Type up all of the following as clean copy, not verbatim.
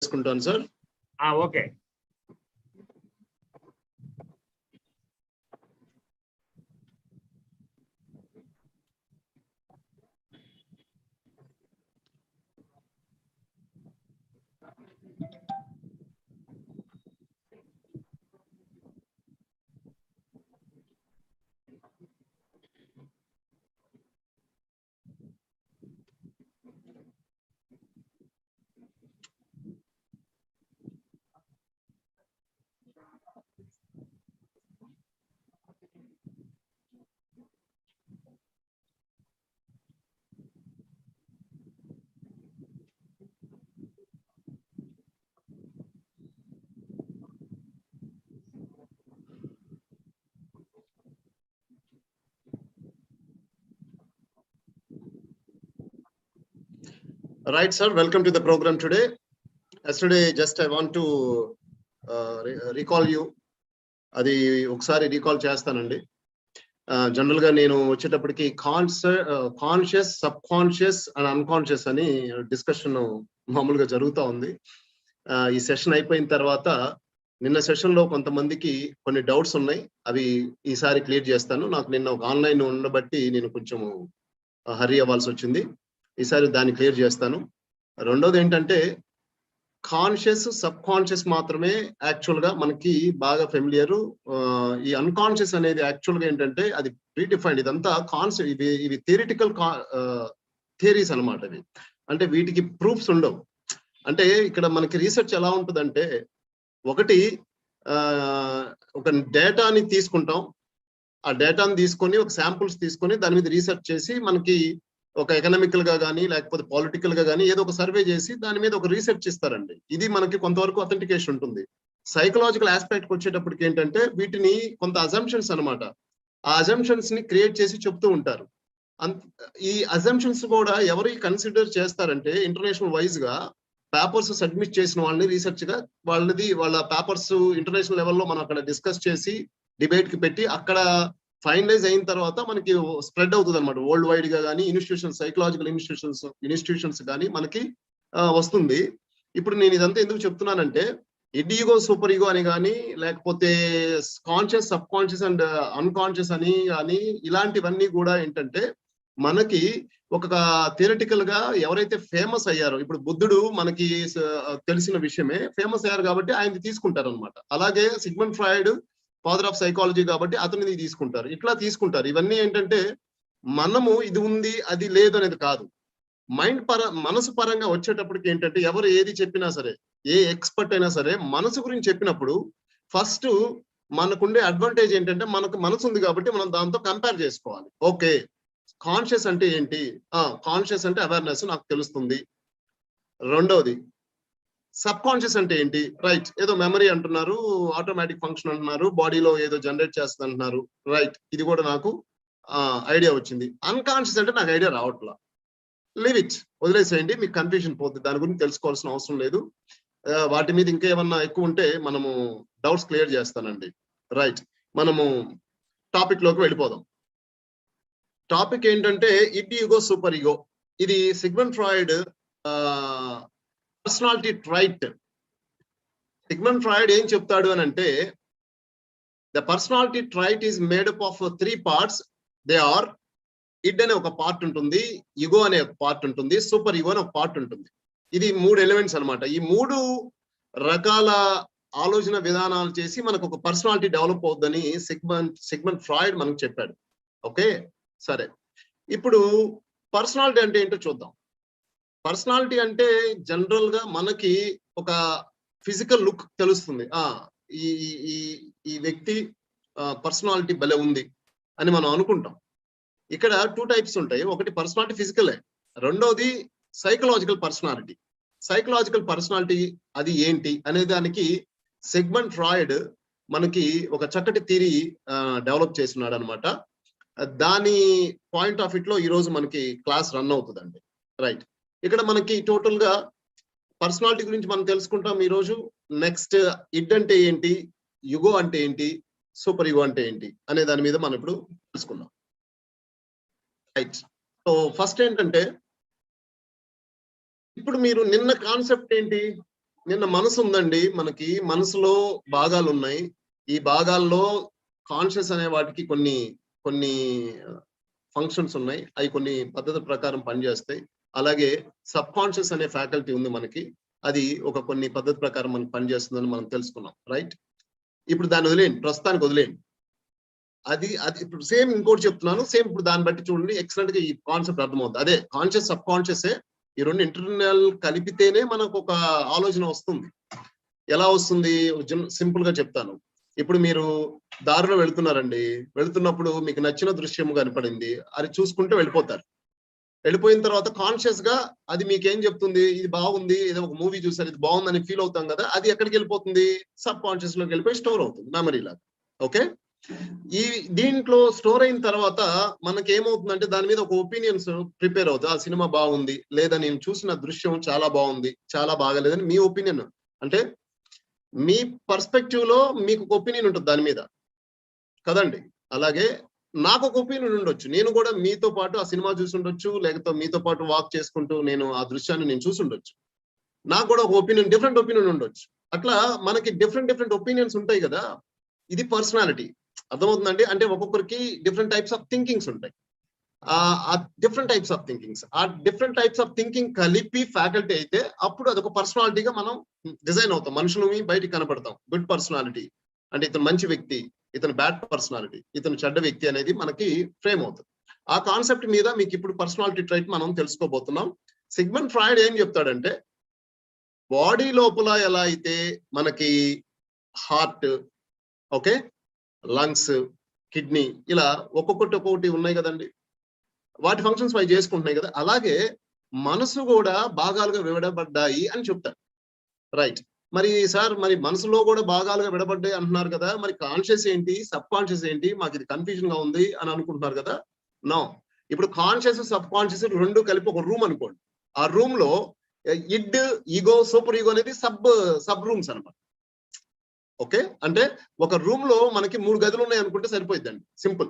చేసుకుంటాను sir. Okay. Right, sir. Welcome to the program today. Yesterday, just I want to recall you. అది ఒకసారి recall చేస్తానండి. General గా నేను వచ్చేటప్పటికి conscious, sub conscious and unconscious అని డిస్కషన్ మామూలుగా జరుగుతూ ఉంది. ఈ సెషన్ అయిపోయిన తర్వాత నిన్న సెషన్ లో కొంతమందికి కొన్ని డౌట్స్ ఉన్నాయి, అవి ఈసారి క్లియర్ చేస్తాను. నాకు నిన్న ఒక ఆన్లైన్ ఉండబట్టి నేను కొంచెం హరీ అవ్వాల్సి వచ్చింది. ఈసారి దాన్ని క్లియర్ చేస్తాను. రెండోది ఏంటంటే కాన్షియస్, సబ్ కాన్షియస్ మాత్రమే యాక్చువల్ గా మనకి బాగా ఫెమిలియర్. ఈ అన్కాన్షియస్ అనేది యాక్చువల్ గా ఏంటంటే అది ప్రీడిఫైన్డ్. ఇదంతా కాన్సెప్ట్, ఇవి థియరిటికల్ థియరీస్ అనమాట. ఇవి అంటే వీటికి ప్రూఫ్స్ ఉండవు. అంటే ఇక్కడ మనకి రీసెర్చ్ ఎలా ఉంటుందంటే, ఒకటి ఒక డేటాని తీసుకుంటాం, ఆ డేటాని తీసుకొని ఒక శాంపుల్స్ తీసుకొని దాని మీద రీసెర్చ్ చేసి మనకి ఒక ఎకనామికల్ గా కానీ లేకపోతే పొలిటికల్ గా కానీ ఏదో ఒక సర్వే చేసి దాని మీద ఒక రీసెర్చ్ ఇస్తారండి. ఇది మనకి కొంతవరకు అథెంటికేషన్ ఉంటుంది. సైకలాజికల్ ఆస్పెక్ట్ వచ్చేటప్పటికి ఏంటంటే వీటిని కొంత అజంప్షన్స్ అనమాట, ఆ అజంప్షన్స్ ని క్రియేట్ చేసి చెప్తూ ఉంటారు. ఈ అజంప్షన్స్ కూడా ఎవరు కన్సిడర్ చేస్తారంటే ఇంటర్నేషనల్ వైజ్ గా పేపర్స్ సబ్మిట్ చేసిన వాళ్ళని రీసెర్చ్ గా వాళ్ళ పేపర్స్ ఇంటర్నేషనల్ లెవెల్లో మనం అక్కడ డిస్కస్ చేసి డిబేట్ కి పెట్టి అక్కడ ఫైనలైజ్ అయిన తర్వాత మనకి స్ప్రెడ్ అవుతుంది అనమాట. వరల్డ్ వైడ్ గా కానీ ఇన్స్టిట్యూషన్స్, సైకలాజికల్ ఇన్స్టిట్యూషన్స్ కానీ మనకి వస్తుంది. ఇప్పుడు నేను ఇదంతా ఎందుకు చెప్తున్నానంటే, ఇడ్ ఈగో, సూపర్ ఈగో అని కానీ లేకపోతే conscious, sub conscious and unconscious అని కానీ ఇలాంటివన్నీ కూడా ఏంటంటే మనకి ఒక థియరిటికల్ గా ఎవరైతే ఫేమస్ అయ్యారో, ఇప్పుడు బుద్ధుడు మనకి తెలిసిన విషయమే, ఫేమస్ అయ్యారు కాబట్టి ఆయన తీసుకుంటారు అనమాట. అలాగే Sigmund Freud father of psychology కాబట్టి అతనిది తీసుకుంటారు. ఇట్లా తీసుకుంటారు. ఇవన్నీ ఏంటంటే మనము ఇది ఉంది అది లేదు అనేది కాదు. మనసు పరంగా వచ్చేటప్పటికి ఏంటంటే ఎవరు ఏది చెప్పినా సరే, ఏ ఎక్స్పర్ట్ అయినా సరే మనసు గురించి చెప్పినప్పుడు ఫస్ట్ మనకుండే అడ్వాంటేజ్ ఏంటంటే మనకు మనసు ఉంది కాబట్టి మనం దాంతో కంపేర్ చేసుకోవాలి. ఓకే, కాన్షియస్ అంటే ఏంటి? కాన్షియస్ అంటే అవేర్నెస్, నాకు తెలుస్తుంది. రెండవది సబ్ కాన్షియస్ అంటే ఏంటి? రైట్, ఏదో మెమరీ అంటున్నారు, ఆటోమేటిక్ ఫంక్షన్ అంటున్నారు, బాడీలో ఏదో జనరేట్ చేస్తుంది అంటున్నారు. రైట్, ఇది కూడా నాకు ఐడియా వచ్చింది. అన్కాన్షియస్ అంటే నాకు ఐడియా రావట్లా. లీవ్ ఇట్, వదిలేసేయండి, మీకు కన్ఫ్యూజన్ పోతుంది. దాని గురించి తెలుసుకోవాల్సిన అవసరం లేదు. వాటి మీద ఇంకా ఏమన్నా ఎక్కువ ఉంటే మనము డౌట్స్ క్లియర్ చేస్తానండి. రైట్, మనము టాపిక్ లోకి వెళ్ళిపోదాం. టాపిక్ ఏంటంటే ఇడ్ ఈగో, సూపర్ ఈగో. ఇది Sigmund Freud personality trait. Sigmund Freud ఏం చెప్తాడు అని అంటే, the personality trait is made up of 3 parts. They are id అనే ఒక పార్ట్ ఉంటుంది, ఈగో అనే ఒక పార్ట్ ఉంటుంది, సూపర్ ఈగో అనే ఒక పార్ట్ ఉంటుంది. ఇది 3 ఎలిమెంట్స్ అనమాట. ఈ 3 రకాల ఆలోచన విధానాలు చేసి మనకు ఒక పర్సనాలిటీ డెవలప్ అవుద్దని సిగ్మండ్ ఫ్రాయిడ్ మనకు చెప్పాడు. ఓకే, సరే. ఇప్పుడు పర్సనాలిటీ అంటే ఏంటో చూద్దాం. పర్సనాలిటీ అంటే జనరల్ గా మనకి ఒక ఫిజికల్ లుక్ తెలుస్తుంది. ఈ వ్యక్తి పర్సనాలిటీ భలే ఉంది అని మనం అనుకుంటాం. ఇక్కడ 2 types ఉంటాయి. ఒకటి పర్సనాలిటీ ఫిజికలే, రెండోది సైకలాజికల్ పర్సనాలిటీ. సైకలాజికల్ పర్సనాలిటీ అది ఏంటి అనే దానికి సిగ్మండ్ ఫ్రాయిడ్ మనకి ఒక చక్కటి థియరీ డెవలప్ చేస్తున్నాడు అనమాట. దాని పాయింట్ ఆఫ్ ఇట్ లో ఈ రోజు మనకి క్లాస్ రన్ అవుతుందండి. రైట్, ఇక్కడ మనకి టోటల్ గా పర్సనాలిటీ గురించి మనం తెలుసుకుంటాం ఈ రోజు. నెక్స్ట్ ఇడ్ అంటే ఏంటి, యుగో అంటే ఏంటి, సూపర్ యుగో అంటే ఏంటి అనే దాని మీద మనం ఇప్పుడు తెలుసుకుందాం. రైట్, సో ఫస్ట్ ఏంటంటే ఇప్పుడు మీరు నిన్న కాన్సెప్ట్ ఏంటి, నిన్న మనసు ఉందండి. మనకి మనసులో భాగాలు ఉన్నాయి. ఈ భాగాల్లో కాన్షియస్ అనే వాటికి కొన్ని కొన్ని ఫంక్షన్స్ ఉన్నాయి. అవి కొన్ని పద్ధతి ప్రకారం పనిచేస్తాయి. అలాగే సబ్ కాన్షియస్ అనే ఫ్యాకల్టీ ఉంది మనకి. అది ఒక కొన్ని పద్ధతి ప్రకారం మనకి పనిచేస్తుందని మనం తెలుసుకున్నాం. రైట్? ఇప్పుడు దాన్ని వదిలేయండి, ప్రస్తుతానికి వదిలేయండి. అది అది ఇప్పుడు సేమ్ ఇంకోటి చెప్తున్నాను. సేమ్ ఇప్పుడు దాన్ని బట్టి చూడండి, ఎక్సలెంట్ గా ఈ కాన్సెప్ట్ అర్థమవుతుంది. అదే కాన్షియస్ సబ్ కాన్షియస్ ఈ రెండు ఇంటర్నల్ కలిపితేనే మనకు ఒక ఆలోచన వస్తుంది. ఎలా వస్తుంది? సింపుల్ గా చెప్తాను. ఇప్పుడు మీరు దారిలో వెళ్తున్నారండి. వెళ్తున్నప్పుడు మీకు నచ్చిన దృశ్యం కనపడింది. అది చూసుకుంటూ వెళ్ళిపోతారు. వెళ్ళిపోయిన తర్వాత కాన్షియస్ గా అది మీకేం చెప్తుంది? ఇది బాగుంది, ఏదో ఒక మూవీ చూసారు, ఇది బాగుందని ఫీల్ అవుతాం కదా. అది ఎక్కడికి వెళ్ళిపోతుంది? సబ్ కాన్షియస్ లోకి వెళ్ళిపోయి స్టోర్ అవుతుంది మెమరీ లాగా. ఓకే, ఈ దీంట్లో స్టోర్ అయిన తర్వాత మనకి ఏమవుతుందంటే దాని మీద ఒక ఒపీనియన్స్ ప్రిపేర్ అవుతుంది. ఆ సినిమా బాగుంది, లేదా నేను చూసిన దృశ్యం చాలా బాగుంది, చాలా బాగాలేదని మీ ఒపీనియన్. అంటే మీ పర్స్పెక్టివ్ లో మీకు ఒక ఒపీనియన్ ఉంటుంది దాని మీద కదండి. అలాగే నాకు ఒక ఒపీనియన్ ఉండొచ్చు. నేను కూడా మీతో పాటు ఆ సినిమా చూసి ఉండొచ్చు, లేకపోతే మీతో పాటు వాక్ చేసుకుంటూ నేను ఆ దృశ్యాన్ని నేను చూసి ఉండొచ్చు. నాకు కూడా ఒక ఒపీనియన్, డిఫరెంట్ ఒపీనియన్ ఉండొచ్చు. అట్లా మనకి డిఫరెంట్ ఒపీనియన్స్ ఉంటాయి కదా. ఇది పర్సనాలిటీ. అర్థమవుతుందండి? అంటే ఒక్కొక్కరికి డిఫరెంట్ టైప్స్ ఆఫ్ థింకింగ్స్ ఉంటాయి. ఆ డిఫరెంట్ టైప్స్ ఆఫ్ థింకింగ్స్, ఆ డిఫరెంట్ టైప్స్ ఆఫ్ థింకింగ్ కలిపి ఫ్యాకల్టీ అయితే అప్పుడు అదొక పర్సనాలిటీగా మనం డిజైన్ అవుతాం. మనుషులని బయటికి కనపడతాం. గుడ్ పర్సనాలిటీ అంటే ఇతను మంచి వ్యక్తి, ఇతను బ్యాడ్ పర్సనాలిటీ, ఇతను చెడ్డ వ్యక్తి అనేది మనకి ఫ్రేమ్ అవుతుంది. ఆ కాన్సెప్ట్ మీద మీకు ఇప్పుడు పర్సనాలిటీ ట్రైట్ మనం తెలుసుకోబోతున్నాం. సిగ్మండ్ ఫ్రాయిడ్ ఏం చెప్తాడంటే, బాడీ లోపల ఎలా అయితే మనకి హార్ట్, ఓకే, లంగ్స్, కిడ్నీ, ఇలా ఒక్కొక్కటి ఉన్నాయి కదండి. వాటి ఫంక్షన్స్ అవి చేసుకుంటున్నాయి కదా. అలాగే మనసు కూడా భాగాలుగా విడబడ్డాయి అని చెప్తారు. రైట్? మరి సార్, మరి మనసులో కూడా భాగాలుగా విడబడ్డాయి అంటున్నారు కదా, మరి కాన్షియస్ ఏంటి, సబ్ కాన్షియస్ ఏంటి, మాకు ఇది కన్ఫ్యూజన్ గా ఉంది అని అనుకుంటున్నారు కదా. నో, ఇప్పుడు కాన్షియస్ సబ్ కాన్షియస్ రెండు కలిపి ఒక రూమ్ అనుకోండి. ఆ రూమ్ లో ఇడ్, ఈగో, సూపర్ ఈగో అనేది సబ్ రూమ్స్ అనమాట. ఓకే, అంటే ఒక రూమ్ లో మనకి 3 గదులు ఉన్నాయి అనుకుంటే సరిపోయిద్దండి. సింపుల్.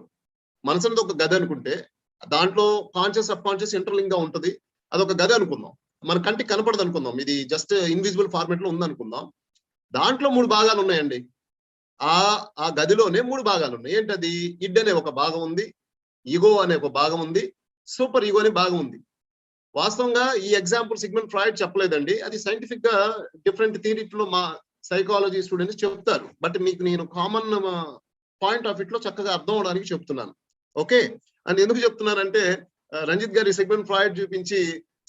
మనసు అనేది ఒక గది అనుకుంటే దాంట్లో కాన్షియస్ సబ్ కాన్షియస్ ఇంటర్లింక్ గా ఉంటుంది. అదొక గది అనుకుందాం. మన కంటికి కనపడదు అనుకుందాం. ఇది జస్ట్ ఇన్విజిబుల్ ఫార్మేట్ లో ఉంది అనుకుందాం. దాంట్లో 3 భాగాలు ఉన్నాయండి. ఆ గదిలోనే 3 భాగాలు ఉన్నాయి. ఏంటది? ఇడ్ అనే ఒక భాగం ఉంది, ఈగో అనే ఒక భాగం ఉంది, సూపర్ ఈగో అనే భాగం ఉంది. వాస్తవంగా ఈ ఎగ్జాంపుల్ సిగ్మండ్ ఫ్రాయిడ్ చెప్పలేదండి. అది సైంటిఫిక్ గా డిఫరెంట్ థియరీలో మా సైకాలజీ స్టూడెంట్స్ చెప్తారు. బట్ మీకు నేను కామన్ పాయింట్ ఆఫ్ ఇట్ లో చక్కగా అర్థం అవడానికి చెప్తున్నాను. ఓకే, అని ఎందుకు చెప్తున్నానంటే రంజిత్ గారి సిగ్మండ్ ఫ్రాయిడ్ చూపించి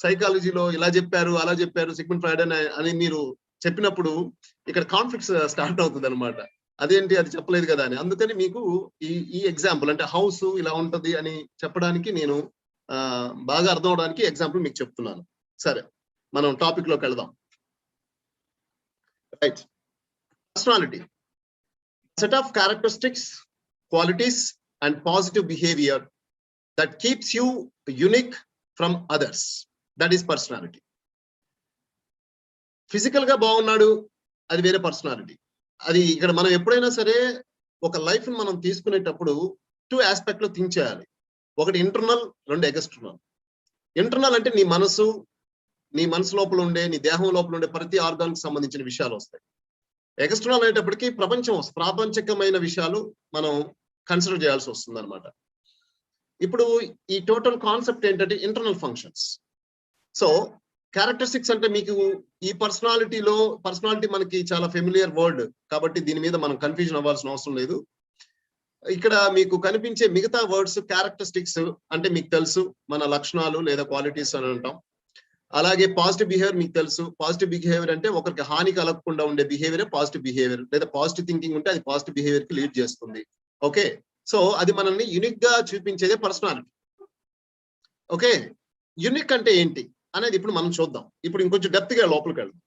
సైకాలజీలో ఇలా చెప్పారు, అలా చెప్పారు సిగ్మండ్ ఫ్రాయిడ్ అని మీరు చెప్పినప్పుడు ఇక్కడ కాన్ఫ్లిక్ట్స్ స్టార్ట్ అవుతుంది అనమాట. అదేంటి, అది చెప్పలేదు కదా అని. అందుకని మీకు ఈ ఎగ్జాంపుల్ అంటే హౌస్ ఇలా ఉంటది అని చెప్పడానికి నేను బాగా అర్థం అవడానికి ఎగ్జాంపుల్ మీకు చెప్తున్నాను. సరే, మనం టాపిక్ లోకి వెళ్దాం. Right? Personality, set of characteristics, qualities and positive behavior that keeps you unique from others. That is personality. Physical గా బాగున్నాడు, అది వేరే పర్సనాలిటీ. అది ఇక్కడ మనం ఎప్పుడైనా సరే ఒక లైఫ్ మనం తీసుకునేటప్పుడు 2 ఆస్పెక్ట్ లో థింక్ చేయాలి. ఒకటి ఇంటర్నల్, 2 ఎక్స్టర్నల్. ఇంటర్నల్ అంటే నీ మనసు లోపల ఉండే, నీ దేహం లోపల ఉండే ప్రతి ఆర్గాన్ కి సంబంధించిన విషయాలు వస్తాయి. ఎక్స్టర్నల్ అనేటప్పటికీ ప్రాపంచికమైన విషయాలు మనం కన్సిడర్ చేయాల్సి వస్తుంది అనమాట. ఇప్పుడు ఈ టోటల్ కాన్సెప్ట్ ఏంటంటే ఇంటర్నల్ ఫంక్షన్స్. సో క్యారెక్టరిస్టిక్స్ అంటే మీకు ఈ పర్సనాలిటీ మనకి చాలా ఫెమిలియర్ వర్డ్ కాబట్టి దీని మీద మనం కన్ఫ్యూజన్ అవ్వాల్సిన అవసరం లేదు. ఇక్కడ మీకు కనిపించే మిగతా వర్డ్స్ క్యారెక్టరిస్టిక్స్ అంటే మీకు తెలుసు, మన లక్షణాలు లేదా క్వాలిటీస్ అని అంటాం. అలాగే పాజిటివ్ బిహేవియర్ మీకు తెలుసు. పాజిటివ్ బిహేవియర్ అంటే ఒకరికి హాని కలగకుండా ఉండే బిహేవియర్ పాజిటివ్ బిహేవియర్, లేదా పాజిటివ్ థింకింగ్ ఉంటే అది పాజిటివ్ బిహేవియర్ కి లీడ్ చేస్తుంది. ఓకే, సో అది మనల్ని యూనిక్ గా చూపించేదే పర్సనాలిటీ. ఓకే, యూనిక్ అంటే ఏంటి అనేది ఇప్పుడు మనం చూద్దాం. ఇప్పుడు ఇంకొంచెం డెప్త్ గా లోపలికి వెళ్దాం.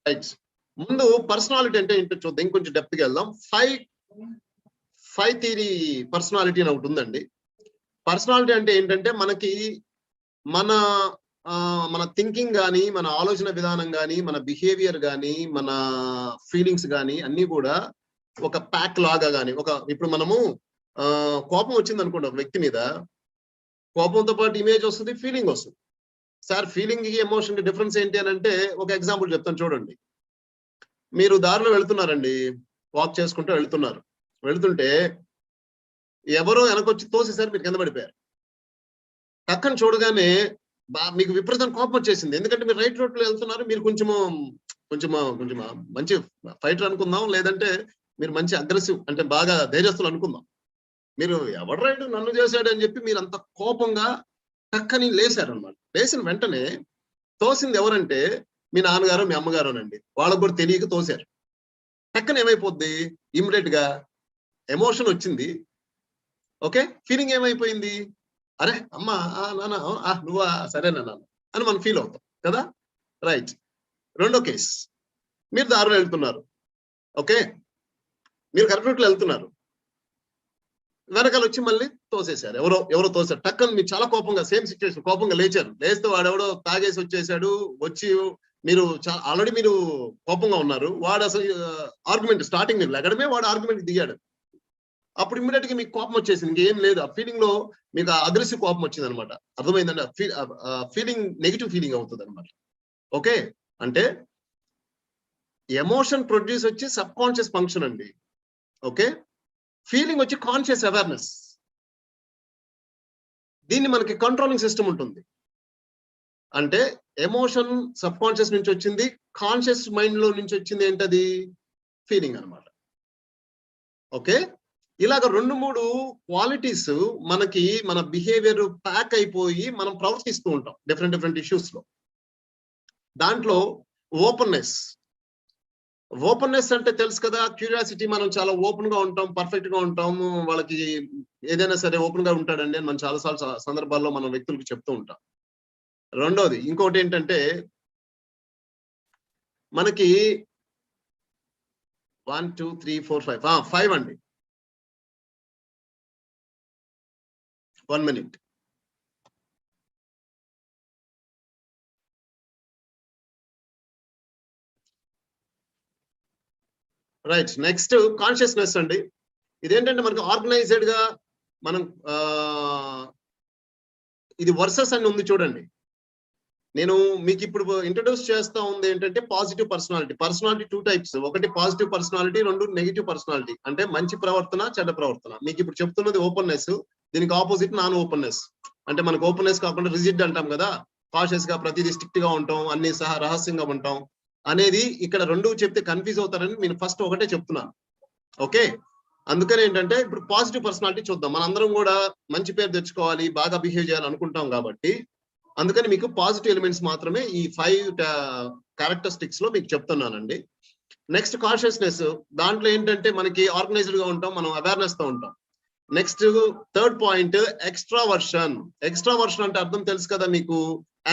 రైట్, ముందు పర్సనాలిటీ అంటే ఏంటో చూద్దాం. ఇంకొంచెం డెప్త్ గా వెళ్దాం. ఫైవ్ థియరీ పర్సనాలిటీ అని ఒకటి ఉందండి. పర్సనాలిటీ అంటే ఏంటంటే మనకి మన థింకింగ్ కానీ, మన ఆలోచన విధానం కానీ, మన బిహేవియర్ కానీ, మన ఫీలింగ్స్ కానీ అన్ని కూడా ఒక ప్యాక్ లాగా కానీ, ఇప్పుడు మనము కోపం వచ్చింది అనుకోండి ఒక వ్యక్తి మీద, కోపంతో పాటు ఇమేజ్ వస్తుంది, ఫీలింగ్ వస్తుంది. సార్ ఫీలింగ్ కి ఎమోషన్ కి డిఫరెన్స్ ఏంటి అని అంటే ఒక ఎగ్జాంపుల్ చెప్తాను చూడండి. మీరు దారిలో వెళ్తున్నారండి, వాక్ చేసుకుంటూ వెళ్తుంటే ఎవరో వెనకొచ్చి తోసేసారు, మీరు కింద పడిపోయారు. పక్కన చూడగానే మీకు విపరీతం కోపం వచ్చేసింది. ఎందుకంటే మీరు రైట్ రోడ్ లో వెళ్తున్నారు, మీరు కొంచెం మంచి ఫైటర్ అనుకుందాం, లేదంటే మీరు మంచి అగ్రెసివ్ అంటే బాగా ధైర్యస్తులు అనుకుందాం. మీరు ఎవడు రైట్ నన్ను చేశాడు అని చెప్పి మీరు అంత కోపంగా టక్కని లేశారు అనమాట. లేచిన వెంటనే తోసింది ఎవరంటే మీ నాన్నగారు మీ అమ్మగారునండి. వాళ్ళకు కూడా తెలియక తోశారు. టక్కన ఏమైపోద్ది, ఇమ్మీడియట్ గా ఎమోషన్ వచ్చింది. ఓకే, ఫీలింగ్ ఏమైపోయింది, అరే అమ్మ నాన్న నువ్వా సరేనా నాన్న అని మనం ఫీల్ అవుతాం కదా. రైట్. రెండో కేస్, మీరు దారిలో వెళ్తున్నారు. ఓకే, మీరు కరెక్ట్ రూట్లో వెళ్తున్నారు, వెనకాల వచ్చి మళ్ళీ తోసేశారు, ఎవరో తోసారు. టక్కన మీరు చాలా కోపంగా, సేమ్ సిచ్యువేషన్, కోపంగా లేచారు. లేస్తే వాడెవడో తాగేసి వచ్చేసాడు. వచ్చి మీరు ఆల్రెడీ మీరు కోపంగా ఉన్నారు. వాడు అసలు ఆర్గ్యుమెంట్ స్టార్టింగ్ మీరు లెగడమే వాడు ఆర్గ్యుమెంట్ దిగాడు. అప్పుడు ఇమ్మీడియట్ గా మీకు కోపం వచ్చేసింది, ఇంకేం లేదు. ఆ ఫీలింగ్ లో మీకు అగ్రెసివ్ కోపం వచ్చింది అనమాట. అర్థమైందండి? ఫీలింగ్ నెగిటివ్ ఫీలింగ్ అవుతుంది అనమాట. ఓకే, అంటే ఎమోషన్ ప్రొడ్యూస్ వచ్చి సబ్ కాన్షియస్ ఫంక్షన్ అండి. ఓకే, ఫీలింగ్ వచ్చి కాన్షియస్ అవేర్నెస్. దీన్ని మనకి కంట్రోలింగ్ సిస్టమ్ ఉంటుంది. అంటే ఎమోషన్ సబ్ కాన్షియస్ నుంచి వచ్చింది, కాన్షియస్ మైండ్ లో నుంచి వచ్చింది ఏంటది, ఫీలింగ్ అనమాట. ఓకే, ఇలాగ 2-3 క్వాలిటీస్ మనకి మన బిహేవియర్ ప్యాక్ అయిపోయి మనం ప్రవర్తిస్తూ ఉంటాం డిఫరెంట్ ఇష్యూస్ లో. దాంట్లో ఓపెన్నెస్ అంటే తెలుసు కదా, క్యూరియాసిటీ. మనం చాలా ఓపెన్ గా ఉంటాం, పర్ఫెక్ట్ గా ఉంటాము, వాళ్ళకి ఏదైనా సరే ఓపెన్ గా ఉంటాడండి అని మనం చాలా సందర్భాల్లో మనం వ్యక్తులకు చెప్తూ ఉంటాం. రెండోది ఇంకోటి ఏంటంటే మనకి 1 2 3 4 5 అండి. 1 minute. రైట్. నెక్స్ట్ కాన్షియస్నెస్ అండి. ఇదేంటంటే మనకి ఆర్గనైజ్డ్ గా మనం ఇది వర్సెస్ అని ఉంది చూడండి. నేను మీకు ఇప్పుడు ఇంట్రడ్యూస్ చేస్తా ఉంది ఏంటంటే పాజిటివ్ పర్సనాలిటీ. 2 టైప్స్. ఒకటి పాజిటివ్ పర్సనాలిటీ, 2 నెగిటివ్ పర్సనాలిటీ. అంటే మంచి ప్రవర్తన, చెడ్డ ప్రవర్తన. మీకు ఇప్పుడు చెప్తున్నది ఓపెన్నెస్, దీనికి ఆపోజిట్ నాన్ ఓపెన్నెస్. అంటే మనకు ఓపెన్నెస్ కాకుండా రిజిడ్ అంటాం కదా, కాషియస్ గా ప్రతిదీ స్ట్రిక్ట్ గా ఉంటాం, అన్ని సహా రహస్యంగా ఉంటాం అనేది. ఇక్కడ 2 చెప్తే కన్ఫ్యూజ్ అవుతారని నేను ఫస్ట్ ఒకటే చెప్తున్నాను. ఓకే, అందుకని ఏంటంటే ఇప్పుడు పాజిటివ్ పర్సనాలిటీ చూద్దాం. మనందరం కూడా మంచి పేరు తెచ్చుకోవాలి, బాగా బిహేవ్ చేయాలి అనుకుంటాం కాబట్టి అందుకని మీకు పాజిటివ్ ఎలిమెంట్స్ మాత్రమే ఈ 5 క్యారెక్టరిస్టిక్స్ లో మీకు చెప్తున్నానండి. Next consciousness. దాంట్లో ఏంటంటే మనకి ఆర్గనైజ్డ్ గా ఉంటాం, మనం అవేర్నెస్ తో ఉంటాం. Next third point extraversion. Extraversion అంటే అర్థం తెలుసు కదా మీకు,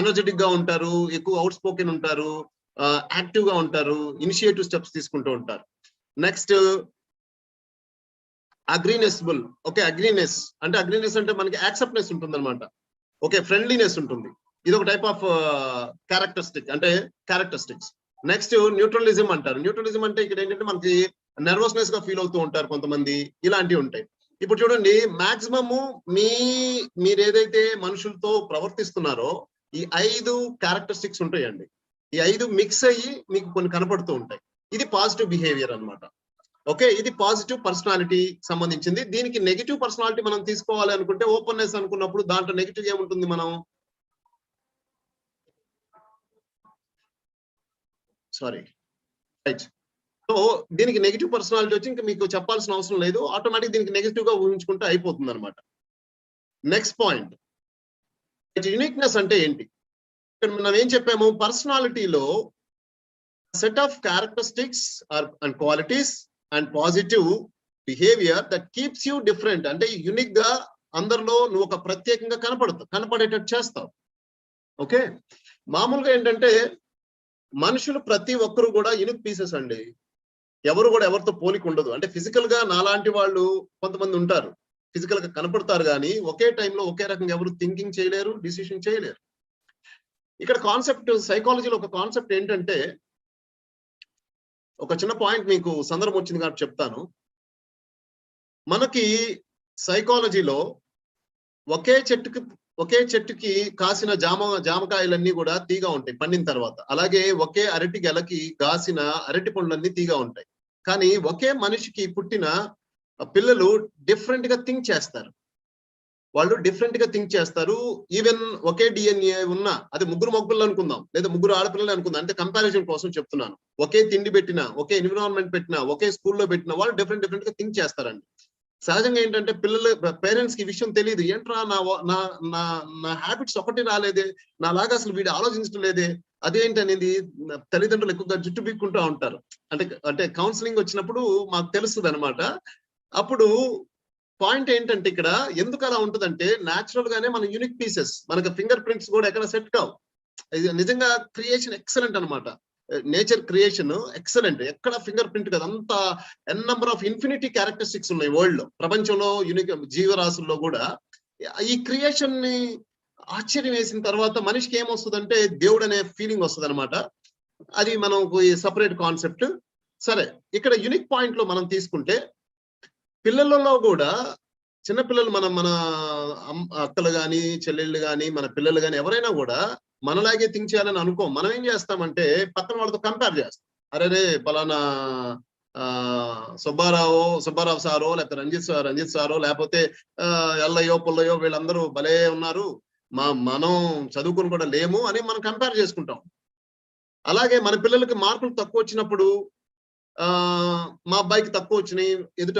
ఎనర్జెటిక్ గా ఉంటారు, ఎక్కువ అవుట్ స్పోకెన్ ఉంటారు, యాక్టివ్ గా ఉంటారు, ఇనిషియేటివ్ స్టెప్స్ తీసుకుంటూ ఉంటారు. నెక్స్ట్ అగ్రీనెస్బుల్. ఓకే, అగ్రీనెస్ అంటే మనకి యాక్సెప్ట్నెస్ ఉంటుంది అనమాట. ఓకే, ఫ్రెండ్లీనెస్ ఉంటుంది. ఇది ఒక టైప్ ఆఫ్ క్యారెక్టరిస్టిక్స్. నెక్స్ట్ న్యూట్రలిజం అంటారు. న్యూట్రలిజం అంటే ఇక్కడ ఏంటంటే మనకి నర్వస్నెస్ గా ఫీల్ అవుతూ ఉంటారు కొంతమంది, ఇలాంటివి ఉంటాయి. ఇప్పుడు చూడండి, మాక్సిమము మీరు ఏదైతే మనుషులతో ప్రవర్తిస్తున్నారో ఈ 5 క్యారెక్టరిస్టిక్స్ ఉంటాయండి. ఈ 5 మిక్స్ అయ్యి మీకు కొన్ని కనపడుతూ ఉంటాయి. ఇది పాజిటివ్ బిహేవియర్ అన్నమాట. ఓకే, ఇది పాజిటివ్ పర్సనాలిటీ సంబంధించింది. దీనికి నెగిటివ్ పర్సనాలిటీ మనం తీసుకోవాలి అనుకుంటే, ఓపెన్నెస్ అనుకున్నప్పుడు దాంట్లో నెగిటివ్ ఏముంటుంది, మనం రైట్. సో దీనికి నెగిటివ్ పర్సనాలిటీ వచ్చి ఇంకా మీకు చెప్పాల్సిన అవసరం లేదు, ఆటోమేటిక్ దీనికి నెగిటివ్ గా ఊహించుకుంటే అయిపోతుంది అనమాట. నెక్స్ట్ పాయింట్, యూనిక్నెస్ అంటే ఏంటి? ఇక్కడ మనం ఏం చెప్పాము, పర్సనాలిటీలో set of characteristics and qualities and positive behaviour that keeps you different. అంటే యూనిక్ గా అందరిలో నువ్వు ఒక ప్రత్యేకంగా కనపడేటట్టు చేస్తావు. ఓకే, మామూలుగా ఏంటంటే మనుషులు ప్రతి ఒక్కరు కూడా యూనిక్ పీసెస్ అండి. ఎవరు కూడా ఎవరితో పోలిక ఉండదు. అంటే ఫిజికల్ గా నాలాంటి వాళ్ళు కొంతమంది ఉంటారు, ఫిజికల్ గా కనపడతారు, కానీ ఒకే టైంలో ఒకే రకంగా ఎవరు థింకింగ్ చేయలేరు, డిసిషన్ చేయలేరు. ఇక్కడ కాన్సెప్ట్, సైకాలజీలో ఒక కాన్సెప్ట్ ఏంటంటే, ఒక చిన్న పాయింట్ మీకు సందర్భం వచ్చింది కాబట్టి చెప్తాను. మనకి సైకాలజీలో ఒకే చెట్టుకి ఒకే చెట్టుకి కాసిన జామకాయలన్నీ కూడా తీగా ఉంటాయి పండిన తర్వాత. అలాగే ఒకే అరటి గెలకి కాసిన అరటి పండ్లన్నీ తీగా ఉంటాయి. కానీ ఒకే మనిషికి పుట్టిన పిల్లలు డిఫరెంట్ గా థింక్ చేస్తారు. వాళ్ళు డిఫరెంట్ గా థింక్ చేస్తారు. ఈవెన్ ఒకే డిఎన్ఏ ఉన్నా, అది ముగ్గురు మొగ్గులు అనుకుందాం, లేదా ముగ్గురు ఆడపిల్లలు అనుకుందాం, అంటే కంపారిజన్ కోసం చెప్తున్నాను. ఒకే తిండి పెట్టినా, ఒకే ఎన్విరాన్మెంట్ పెట్టినా, ఒకే స్కూల్లో పెట్టినా వాళ్ళు డిఫరెంట్ గా థింక్ చేస్తారండి. సహజంగా ఏంటంటే పేరెంట్స్ కి ఈ విషయం తెలియదు. ఏంట్రా నా నా నా హ్యాబిట్స్ ఒకటి రాలేదే, నాలాగా అసలు వీడు ఆలోచించడం లేదే, అదేంటి అనేది తల్లిదండ్రులు ఎక్కువగా జుట్టు పీక్కుంటూ ఉంటారు. అంటే అంటే కౌన్సిలింగ్ వచ్చినప్పుడు మాకు తెలుస్తుంది అనమాట. అప్పుడు పాయింట్ ఏంటంటే ఇక్కడ ఎందుకు అలా ఉంటుందంటే, న్యాచురల్ గానే మన యూనిక్ పీసెస్, మనకి ఫింగర్ ప్రింట్స్ కూడా ఎక్కడ సెట్ కావు. ఇది నిజంగా క్రియేషన్ ఎక్సలెంట్ అనమాట. Nature creation excellent. ఎక్కడ ఫింగర్ ప్రింట్ కదా, అంత ఎన్ నంబర్ ఆఫ్ ఇన్ఫినిటీ క్యారెక్టరిస్టిక్స్ ఉన్నాయి వరల్డ్ లో, ప్రపంచంలో యూనిక్ జీవరాశుల్లో కూడా. ఈ క్రియేషన్ ని ఆశ్చర్యం వేసిన తర్వాత మనిషికి ఏమొస్తుందంటే దేవుడు అనే ఫీలింగ్ వస్తుంది అనమాట. అది మనకు సపరేట్ కాన్సెప్ట్. సరే, ఇక్కడ యూనిక్ పాయింట్ లో మనం తీసుకుంటే, పిల్లలలో కూడా చిన్నపిల్లలు మన అక్కలు గాని, చెల్లెళ్ళు గాని, మన పిల్లలు గాని ఎవరైనా కూడా మనలాగే థింక్ చేయాలని అనుకోం. మనం ఏం చేస్తామంటే పక్కన వాళ్ళతో కంపేర్ చేస్తాం. అరే పలానా సుబ్బారావు సారో, లేకపోతే రంజిత్ సారో, లేకపోతే ఎల్లయ్యో పుల్లయ్యో వీళ్ళందరూ భలే ఉన్నారు, మనం చదువుకుని కూడా లేము అని మనం కంపేర్ చేసుకుంటాం. అలాగే మన పిల్లలకి మార్కులు తక్కువ వచ్చినప్పుడు, మా అబ్బాయికి తక్కువ వచ్చినాయి, ఎదుట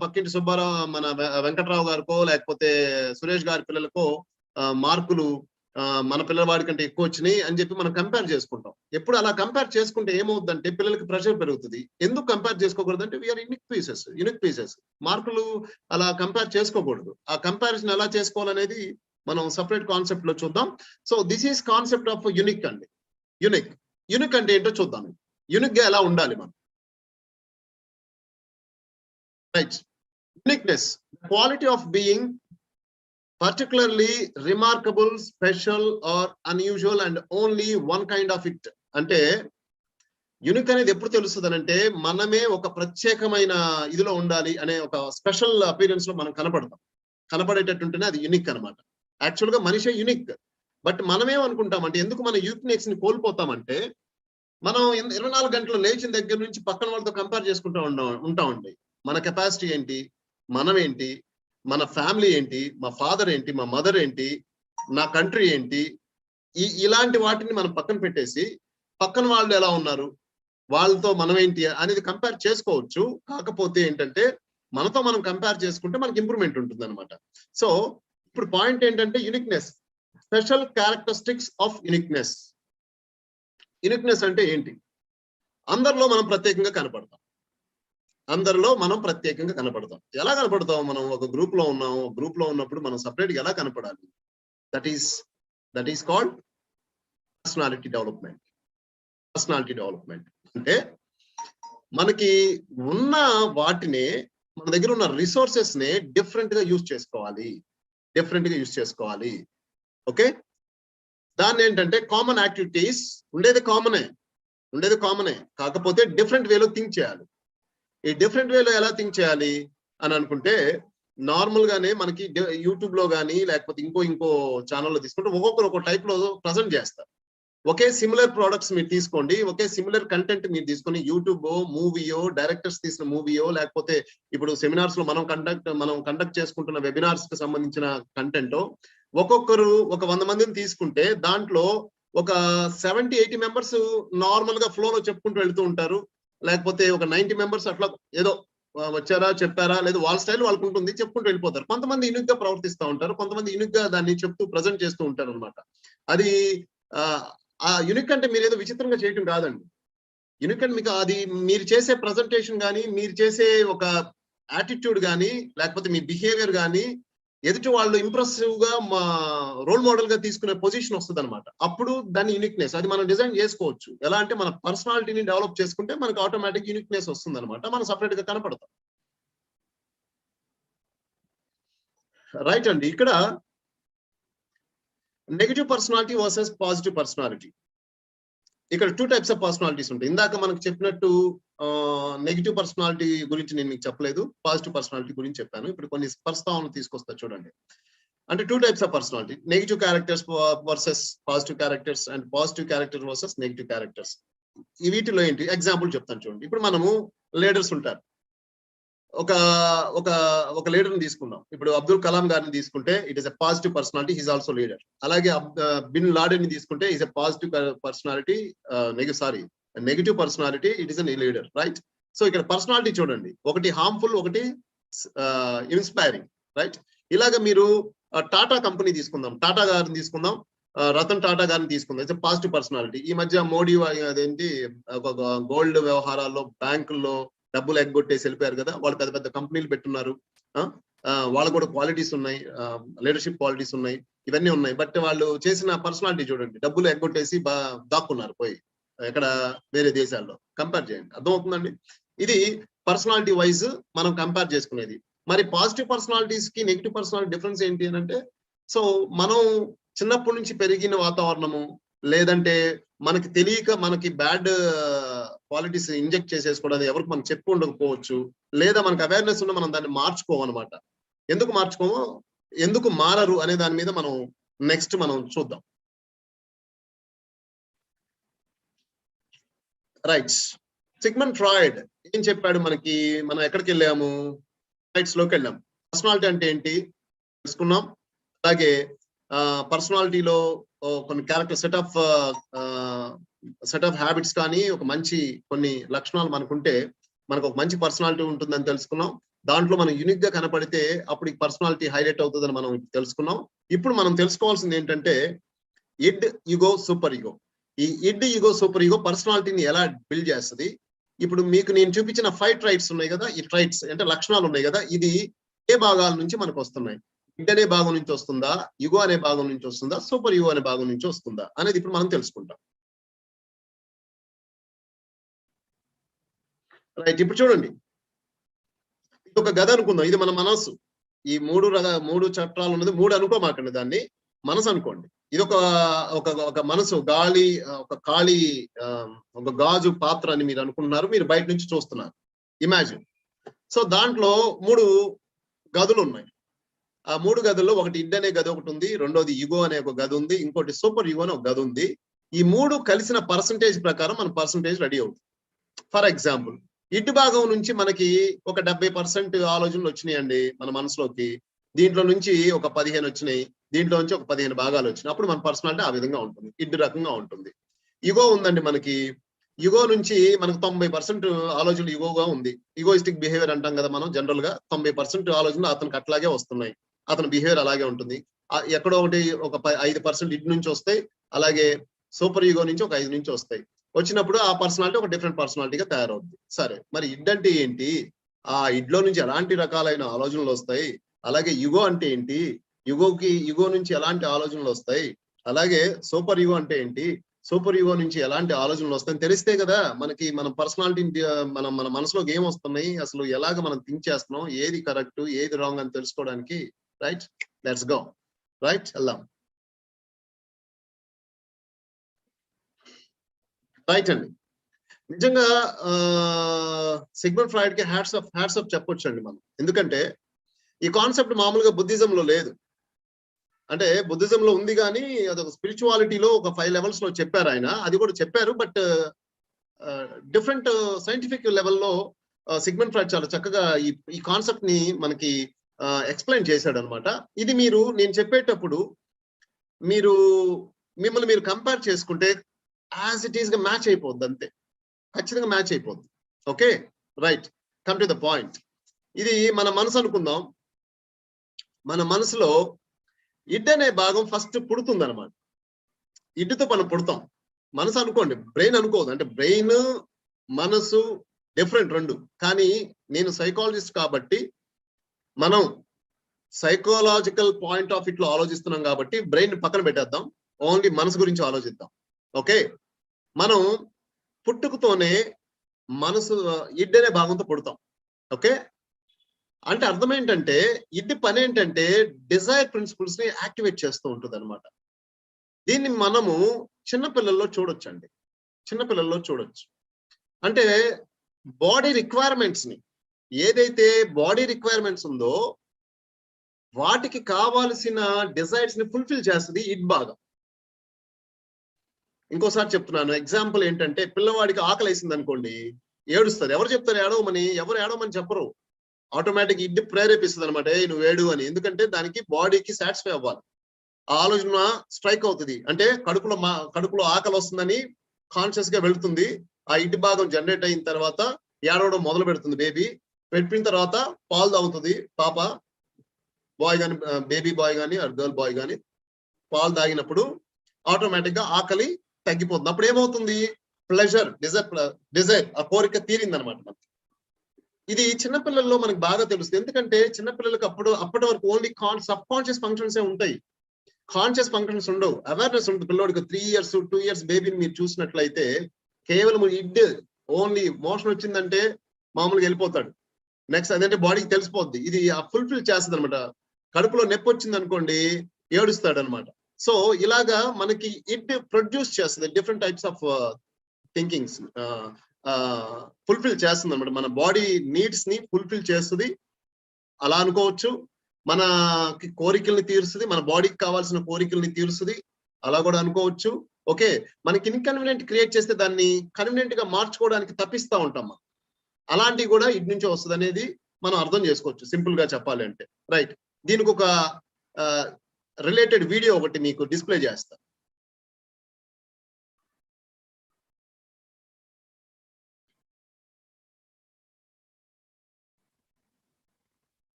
పక్కింటి సుబ్బారావు, మన వెంకట్రావు గారికో లేకపోతే సురేష్ గారి పిల్లలకో మార్కులు మన పిల్లవాడి కంటే ఎక్కువ వచ్చినాయి అని చెప్పి మనం కంపేర్ చేసుకుంటాం. ఎప్పుడు అలా కంపేర్ చేసుకుంటే ఏమవుతుందంటే పిల్లలకి ప్రెషర్ పెరుగుతుంది. ఎందుకు కంపేర్ చేసుకోకూడదు అంటే, వీఆర్ యూనిక్ పీసెస్. మార్కులు అలా కంపేర్ చేసుకోకూడదు. ఆ కంపారిజన్ ఎలా చేసుకోవాలనేది మనం సపరేట్ కాన్సెప్ట్ లో చూద్దాం. So this is concept of unique అండి. యూనిక్ అంటే ఏంటో చూద్దాం. యూనిక్ గా ఎలా ఉండాలి మనం. Right. Uniqueness, quality of being particularly remarkable, special or unusual and only one kind of it. అంటే యూనిక్ అనేది ఎప్పుడు తెలుస్తుంది అంటే, మనమే ఒక ప్రత్యేకమైన ఇదిలో ఉండాలి అనే ఒక స్పెషల్ అపీరెన్స్ లో మనం కనపడేటట్టుంటేనే అది యూనిక్ అనమాట. యాక్చువల్ గా మనిషే యూనిక్. బట్ మనమేమనుకుంటామంటే, ఎందుకు మన యూనిక్నెస్ ని కోల్పోతామంటే, మనం 24 గంటలు లేచిన దగ్గర నుంచి పక్కన వాళ్ళతో కంపేర్ చేసుకుంటూ ఉంటామండి. మన కెపాసిటీ ఏంటి, మనం ఏంటి, మన ఫ్యామిలీ ఏంటి, మా ఫాదర్ ఏంటి, మా మదర్ ఏంటి, నా కంట్రీ ఏంటి, ఇలాంటి వాటిని మనం పక్కన పెట్టేసి పక్కన వాళ్ళు ఎలా ఉన్నారు, వాళ్ళతో మనం ఏంటి అనేది కంపేర్ చేసుకోవచ్చు. కాకపోతే ఏంటంటే, మనతో మనం కంపేర్ చేసుకుంటే మనకి ఇంప్రూవ్మెంట్ ఉంటుంది అనమాట. సో ఇప్పుడు పాయింట్ ఏంటంటే, uniqueness, special characteristics of uniqueness. Uniqueness అంటే ఏంటి? అందరిలో మనం ప్రత్యేకంగా కనపడతాం. ఎలా కనపడతాం? మనం ఒక గ్రూప్ లో ఉన్నాం. గ్రూప్ లో ఉన్నప్పుడు మనం సపరేట్ గా ఎలా కనపడాలి? That is called personality development. అంటే మనకి ఉన్న వాటిని, మన దగ్గర ఉన్న రిసోర్సెస్ ని డిఫరెంట్ గా యూజ్ చేసుకోవాలి. ఓకే, దాన్ని ఏంటంటే కామన్ యాక్టివిటీస్, ఉండేది కామనే, కాకపోతే డిఫరెంట్ వేలో థింక్ చేయాలి. ఈ డిఫరెంట్ వేలో ఎలా థింక్ చేయాలి అని అనుకుంటే, నార్మల్ గానే మనకి యూట్యూబ్ లో కానీ లేకపోతే ఇంకో ఛానల్లో తీసుకుంటే ఒక్కొక్కరు ఒక్కో టైప్ లో ప్రజెంట్ చేస్తారు. ఒకే సిమిలర్ ప్రొడక్ట్స్ మీరు తీసుకోండి, ఒకే సిమిలర్ కంటెంట్ మీరు తీసుకొని, యూట్యూబ్ మూవీయో, డైరెక్టర్స్ తీసిన మూవీయో, లేకపోతే ఇప్పుడు సెమినార్స్ లో మనం కండక్ట్ చేసుకుంటున్న వెబినార్స్ కి సంబంధించిన కంటెంట్, ఒక్కొక్కరు ఒక 100 మందిని తీసుకుంటే దాంట్లో ఒక 70-80 మెంబర్స్ నార్మల్ గా ఫ్లో లో చెప్పుకుంటూ వెళ్తూ ఉంటారు. లేకపోతే ఒక 90 మెంబర్స్ అట్లా ఏదో వచ్చారా, చెప్పారా, లేదు వాళ్ళ స్టైల్ వాళ్ళకు ఉంటుంది, చెప్పుకుంటూ వెళ్ళిపోతారు. కొంతమంది యూనిక్ గా ప్రవర్తిస్తూ ఉంటారు, కొంతమంది యూనిక్ గా దాన్ని చెప్తూ ప్రజెంట్ చేస్తూ ఉంటారు అనమాట. అది ఆ యూనిక్ అంటే మీరు ఏదో విచిత్రంగా చేయటం కాదండి. యూనిక్ అంటే మీకు అది మీరు చేసే ప్రజెంటేషన్ కానీ, మీరు చేసే ఒక యాటిట్యూడ్ కానీ, లేకపోతే మీ బిహేవియర్ కానీ ఎదుటి వాళ్ళు ఇంప్రెసివ్ గా రోల్ మోడల్ గా తీసుకునే పొజిషన్ వస్తుంది అనమాట. అప్పుడు దాని యూనిక్నెస్ అది మనం డిజైన్ చేసుకోవచ్చు. ఎలా అంటే మన పర్సనాలిటీని డెవలప్ చేసుకుంటే మనకు ఆటోమేటిక్ యూనిక్నెస్ వస్తుంది అనమాట. మనం సపరేట్ గా కనపడతాం. రైట్ అండి. ఇక్కడ negative personality versus positive personality. ఇక్కడ 2 టైప్స్ ఆఫ్ పర్సనాలిటీస్ ఉంటాయి. ఇందాక మనకు చెప్పినట్టు నెగిటివ్ పర్సనాలిటీ గురించి నేను మీకు చెప్పలేదు, పాజిటివ్ పర్సనాలిటీ గురించి చెప్పాను. ఇప్పుడు కొన్ని ప్రస్తావనలు తీసుకొస్తా చూడండి. అంటే 2 types of personality, negative characters versus positive characters and positive character versus negative characters. ఈ వీటిలో ఏంటి ఎగ్జాంపుల్ చెప్తాను చూడండి. ఇప్పుడు మనము లీడర్స్ ఉంటారు. ఒక ఒక ఒక లీడర్ని తీసుకుందాం. ఇప్పుడు అబ్దుల్ కలాం గారిని తీసుకుంటే it is a positive personality, he's also leader. అలాగే బిన్ లాడెన్ ని తీసుకుంటే is a positive personality, negative personality, it is a leader, right? So ఇక్కడ పర్సనాలిటీ చూడండి, ఒకటి హార్మ్ఫుల్, ఒకటి ఇన్స్పైరింగ్, రైట్? ఇలాగ మీరు టాటా కంపెనీ తీసుకుందాం, టాటా గారిని తీసుకుందాం, రతన్ టాటా గారిని తీసుకుందాం. It's positive personality. ఈ మధ్య మోడీ అదేంటి ఒక గోల్డ్ వ్యవహారాల్లో బ్యాంకుల్లో డబ్బులు ఎగ్గొట్టేసి వెళ్ళిపోయారు కదా, వాళ్ళు పెద్ద పెద్ద కంపెనీలు పెట్టున్నారు. వాళ్ళు కూడా క్వాలిటీస్ ఉన్నాయి, లీడర్షిప్ క్వాలిటీస్ ఉన్నాయి, ఇవన్నీ ఉన్నాయి. బట్ వాళ్ళు చేసిన పర్సనాలిటీ చూడండి, డబ్బులు ఎగ్గొట్టేసి దాక్కున్నారు పోయి ఎక్కడ వేరే దేశాల్లో. కంపేర్ చేయండి, అర్థమవుతుందండి? ఇది పర్సనాలిటీ వైజ్ మనం కంపేర్ చేసుకునేది. మరి పాజిటివ్ పర్సనాలిటీస్ కి నెగిటివ్ పర్సనాలిటీ డిఫరెన్స్ ఏంటి అని అంటే, సో మనం చిన్నప్పటి నుంచి పెరిగిన వాతావరణము, లేదంటే మనకి తెలియక మనకి బ్యాడ్ క్వాలిటీస్ ఇంజెక్ట్ చేసేసుకోవడం ఎవరికి మనం చెప్పు ఉండకపోవచ్చు, లేదా మనకు అవేర్నెస్ ఉన్న మనం దాన్ని మార్చుకోమన్నమాట. ఎందుకు మార్చుకోమో, ఎందుకు మారరు అనే దాని మీద మనం నెక్స్ట్ మనం చూద్దాం. రైట్, సిగ్మండ్ ఫ్రాయిడ్ ఏం చెప్పాడు మనకి? మనం ఎక్కడికి వెళ్ళాము? రైట్స్ లోకి వెళ్ళాం. పర్సనాలిటీ అంటే ఏంటి తెలుసుకున్నాం. అలాగే పర్సనాలిటీలో కొన్ని క్యారెక్టర్ సెట్ ఆఫ్ హ్యాబిట్స్ కానీ ఒక మంచి కొన్ని లక్షణాలు మనకుంటే మనకు ఒక మంచి పర్సనాలిటీ ఉంటుందని తెలుసుకున్నాం. దాంట్లో మనం యూనిక్ గా కనపడితే అప్పుడు ఈ పర్సనాలిటీ హైలైట్ అవుతుందని మనం తెలుసుకున్నాం. ఇప్పుడు మనం తెలుసుకోవాల్సింది ఏంటంటే ఇడ్, ఈగో, సూపర్ ఈగో. ఈ ఇడ్, ఈగో, సూపర్ ఈగో పర్సనాలిటీని ఎలా బిల్డ్ చేస్తుంది? ఇప్పుడు మీకు నేను చూపించిన 5 ట్రైట్స్ ఉన్నాయి కదా, ఈ ట్రైట్స్ అంటే లక్షణాలు ఉన్నాయి కదా, ఇది ఏ భాగాల నుంచి మనకు వస్తున్నాయి? ఇడ్ అనే భాగం నుంచి వస్తుందా, ఈగో అనే భాగం నుంచి వస్తుందా, సూపర్ ఈగో అనే భాగం నుంచి వస్తుందా అనేది ఇప్పుడు మనం తెలుసుకుంటాం. రైట్, ఇప్పుడు చూడండి, ఇది ఒక గద అనుకుందాం. ఇది మన మనస్సు. ఈ మూడు చట్రాలు ఉన్నది, 3 అనుకోమాకండి, దాన్ని మనసు అనుకోండి. ఇది ఒక మనసు, గాలి, ఒక ఖాళీ ఒక గాజు పాత్ర అని మీరు అనుకుంటున్నారు. మీరు బయట నుంచి చూస్తున్నారు, ఇమాజిన్. సో దాంట్లో 3 గదులు ఉన్నాయి. ఆ 3 గదుల్లో ఒకటి ఇడ్ అనే గది ఒకటి ఉంది, రెండోది ఈగో అనే ఒక గది ఉంది, ఇంకోటి సూపర్ ఈగో అనే ఒక గది ఉంది. ఈ 3 కలిసిన పర్సంటేజ్ ప్రకారం మన పర్సంటేజ్ రెడీ అవుతుంది. ఫర్ ఎగ్జాంపుల్, ఇడ్ భాగం నుంచి మనకి ఒక 70% ఆలోచనలు వచ్చినాయండి మన మనసులోకి. దీంట్లో నుంచి ఒక 15 వచ్చినాయి, దీంట్లో నుంచి ఒక 15 భాగాలు వచ్చినాయి. అప్పుడు మన పర్సనాలిటీ ఆ విధంగా ఉంటుంది, ఇడ్ రకంగా ఉంటుంది. ఈగో ఉందండి మనకి. ఈగో నుంచి మనకు 90% ఆలోచనలు ఈగోగా ఉంది. ఈగోయిస్టిక్ బిహేవియర్ అంటాం కదా మనం జనరల్ గా. 90% ఆలోచనలు అతనికి అట్లాగే వస్తున్నాయి, అతని బిహేవియర్ అలాగే ఉంటుంది. ఎక్కడో ఒకటి ఒక 5% ఇడ్ నుంచి వస్తాయి, అలాగే సూపర్ ఈగో నుంచి ఒక 5 నుంచి వస్తాయి. వచ్చినప్పుడు ఆ పర్సనాలిటీ ఒక డిఫరెంట్ పర్సనాలిటీగా తయారవుతుంది. సరే, మరి ఇడ్ అంటే ఏంటి? ఆ ఇడ్లో నుంచి ఎలాంటి రకాలైన ఆలోచనలు వస్తాయి? అలాగే ఈగో అంటే ఏంటి? ఈగో నుంచి ఎలాంటి ఆలోచనలు వస్తాయి? అలాగే సూపర్ ఈగో అంటే ఏంటి? సూపర్ ఈగో నుంచి ఎలాంటి ఆలోచనలు వస్తాయని తెలిస్తే కదా మనకి మన పర్సనాలిటీ, మన మనసులోకి ఏం వస్తున్నాయి, అసలు ఎలాగ మనం థింక్ చేస్తున్నాం, ఏది కరెక్ట్ ఏది రాంగ్ అని తెలుసుకోవడానికి. Right, let's go. రైట్, వెళ్దాం. రైట్ అండి, నిజంగా సిగ్మండ్ ఫ్రాయిడ్ కి హ్యాట్స్ ఆఫ్ చెప్పొచ్చు అండి మనం. ఎందుకంటే ఈ కాన్సెప్ట్ మామూలుగా బుద్ధిజం లో లేదు. అంటే బుద్ధిజం లో ఉంది కానీ అదొక స్పిరిచువాలిటీలో ఒక 5 levels లో చెప్పారు ఆయన. అది కూడా చెప్పారు, బట్ డిఫరెంట్ సైంటిఫిక్ లెవెల్లో సిగ్మండ్ ఫ్రాయిడ్ చాలా చక్కగా ఈ కాన్సెప్ట్ ని మనకి ఎక్స్ప్లెయిన్ చేశాడు అనమాట. ఇది నేను చెప్పేటప్పుడు మిమ్మల్ని మీరు కంపేర్ చేసుకుంటే యాజ్ ఇట్ ఈస్ గా మ్యాచ్ అయిపోద్ది, అంతే, ఖచ్చితంగా మ్యాచ్ అయిపోద్ది. Okay, right, come to the point. ఇది మన మనసు అనుకుందాం. మన మనసులో ఇడ్ అనే భాగం ఫస్ట్ పుడుతుంది అనమాట. ఇడ్డుతో మనం పుడతాం. మనసు అనుకోండి, బ్రెయిన్ అనుకోదు. అంటే బ్రెయిన్ మనసు డిఫరెంట్ రెండు. కానీ నేను సైకాలజిస్ట్ కాబట్టి మనం సైకలాజికల్ పాయింట్ ఆఫ్ ఇట్ లో ఆలోచిస్తున్నాం కాబట్టి బ్రెయిన్ పక్కన పెట్టేద్దాం, ఓన్లీ మనసు గురించి ఆలోచిద్దాం. ఓకే, మనం పుట్టుకతోనే మనసు ఇడ్ అనే భాగంతో పుడతాం. ఓకే, అంటే అర్థం ఏంటంటే ఇడ్ పని ఏంటంటే డిజైర్ ప్రిన్సిపల్స్ ని యాక్టివేట్ చేస్తూ ఉంటుంది అనమాట. దీన్ని మనము చిన్నపిల్లల్లో చూడొచ్చండి, చిన్నపిల్లల్లో చూడొచ్చు. అంటే బాడీ రిక్వైర్మెంట్స్ ని, ఏదైతే బాడీ రిక్వైర్మెంట్స్ ఉందో వాటికి కావాల్సిన డిజైర్స్ ని ఫుల్ఫిల్ చేస్తుంది ఇడ్ భాగం. ఇంకోసారి చెప్తున్నాను, ఎగ్జాంపుల్ ఏంటంటే పిల్లవాడికి ఆకలి వేసింది అనుకోండి, ఏడుస్తారు. ఎవరు చెప్తారు ఏడవమని? ఎవరు ఏడవమని చెప్పరు. ఆటోమేటిక్ ఇడ్ ప్రేరేపిస్తుంది అనమాట, నువ్వు ఏడు అని. ఎందుకంటే దానికి బాడీకి సాటిస్ఫై అవ్వాలి. ఆ ఆలోచన స్ట్రైక్ అవుతుంది. అంటే కడుపులో ఆకలి వస్తుందని కాన్షియస్ గా వెళ్తుంది. ఆ ఇడ్ భాగం జనరేట్ అయిన తర్వాత ఏడవడం మొదలు పెడుతుంది బేబీ. పెట్టిన తర్వాత పాలు తాగుతుంది పాప, బాయ్ కానీ, బేబీ బాయ్ కానీ గర్ల్ బాయ్ కానీ. పాలు తాగినప్పుడు ఆటోమేటిక్ గా ఆకలి తగ్గిపోతుంది. అప్పుడు ఏమవుతుంది? ప్లెజర్, డిజైర్, ఆ కోరిక తీరింది అనమాట మనకి. ఇది చిన్నపిల్లల్లో మనకు బాగా తెలుస్తుంది. ఎందుకంటే చిన్నపిల్లలకు అప్పటి వరకు ఓన్లీ సబ్ కాన్షియస్ ఫంక్షన్స్ ఉంటాయి, కాన్షియస్ ఫంక్షన్స్ ఉండవు. అవేర్నెస్ ఉంటుంది పిల్లోడికి. 3 years 2 years బేబీని మీరు చూసినట్లయితే కేవలం ఇడ్ ఓన్లీ మోషన్ వచ్చిందంటే మామూలుగా వెళ్ళిపోతాడు. నెక్స్ట్ అదంటే బాడీకి తెలిసిపోద్ది. ఇది ఫుల్ఫిల్ చేస్తుంది అనమాట. కడుపులో నొప్పి వచ్చింది అనుకోండి, ఏడుస్తాడు అనమాట. సో ఇలాగా మనకి ఇడ్ ప్రొడ్యూస్ చేస్తుంది different types of thinkings, fulfil చేస్తుంది అనమాట. మన బాడీ నీడ్స్ ని ఫుల్ఫిల్ చేస్తుంది అలా అనుకోవచ్చు. మన కోరికల్ని తీరుస్తుంది, మన బాడీకి కావాల్సిన కోరికల్ని తీరుస్తుంది అలా కూడా అనుకోవచ్చు. ఓకే, మనకి ఇన్కన్వీనియంట్ క్రియేట్ చేస్తే దాన్ని కన్వీనియంట్ గా మార్చుకోవడానికి తప్పిస్తా ఉంటాం. అలాంటివి కూడా ఇటు నుంచి వస్తుంది అనేది మనం అర్థం చేసుకోవచ్చు, సింపుల్ గా చెప్పాలి అంటే. రైట్, దీనికి ఒక రిలేటెడ్ వీడియో ఒకటి మీకు డిస్ప్లే చేస్తా.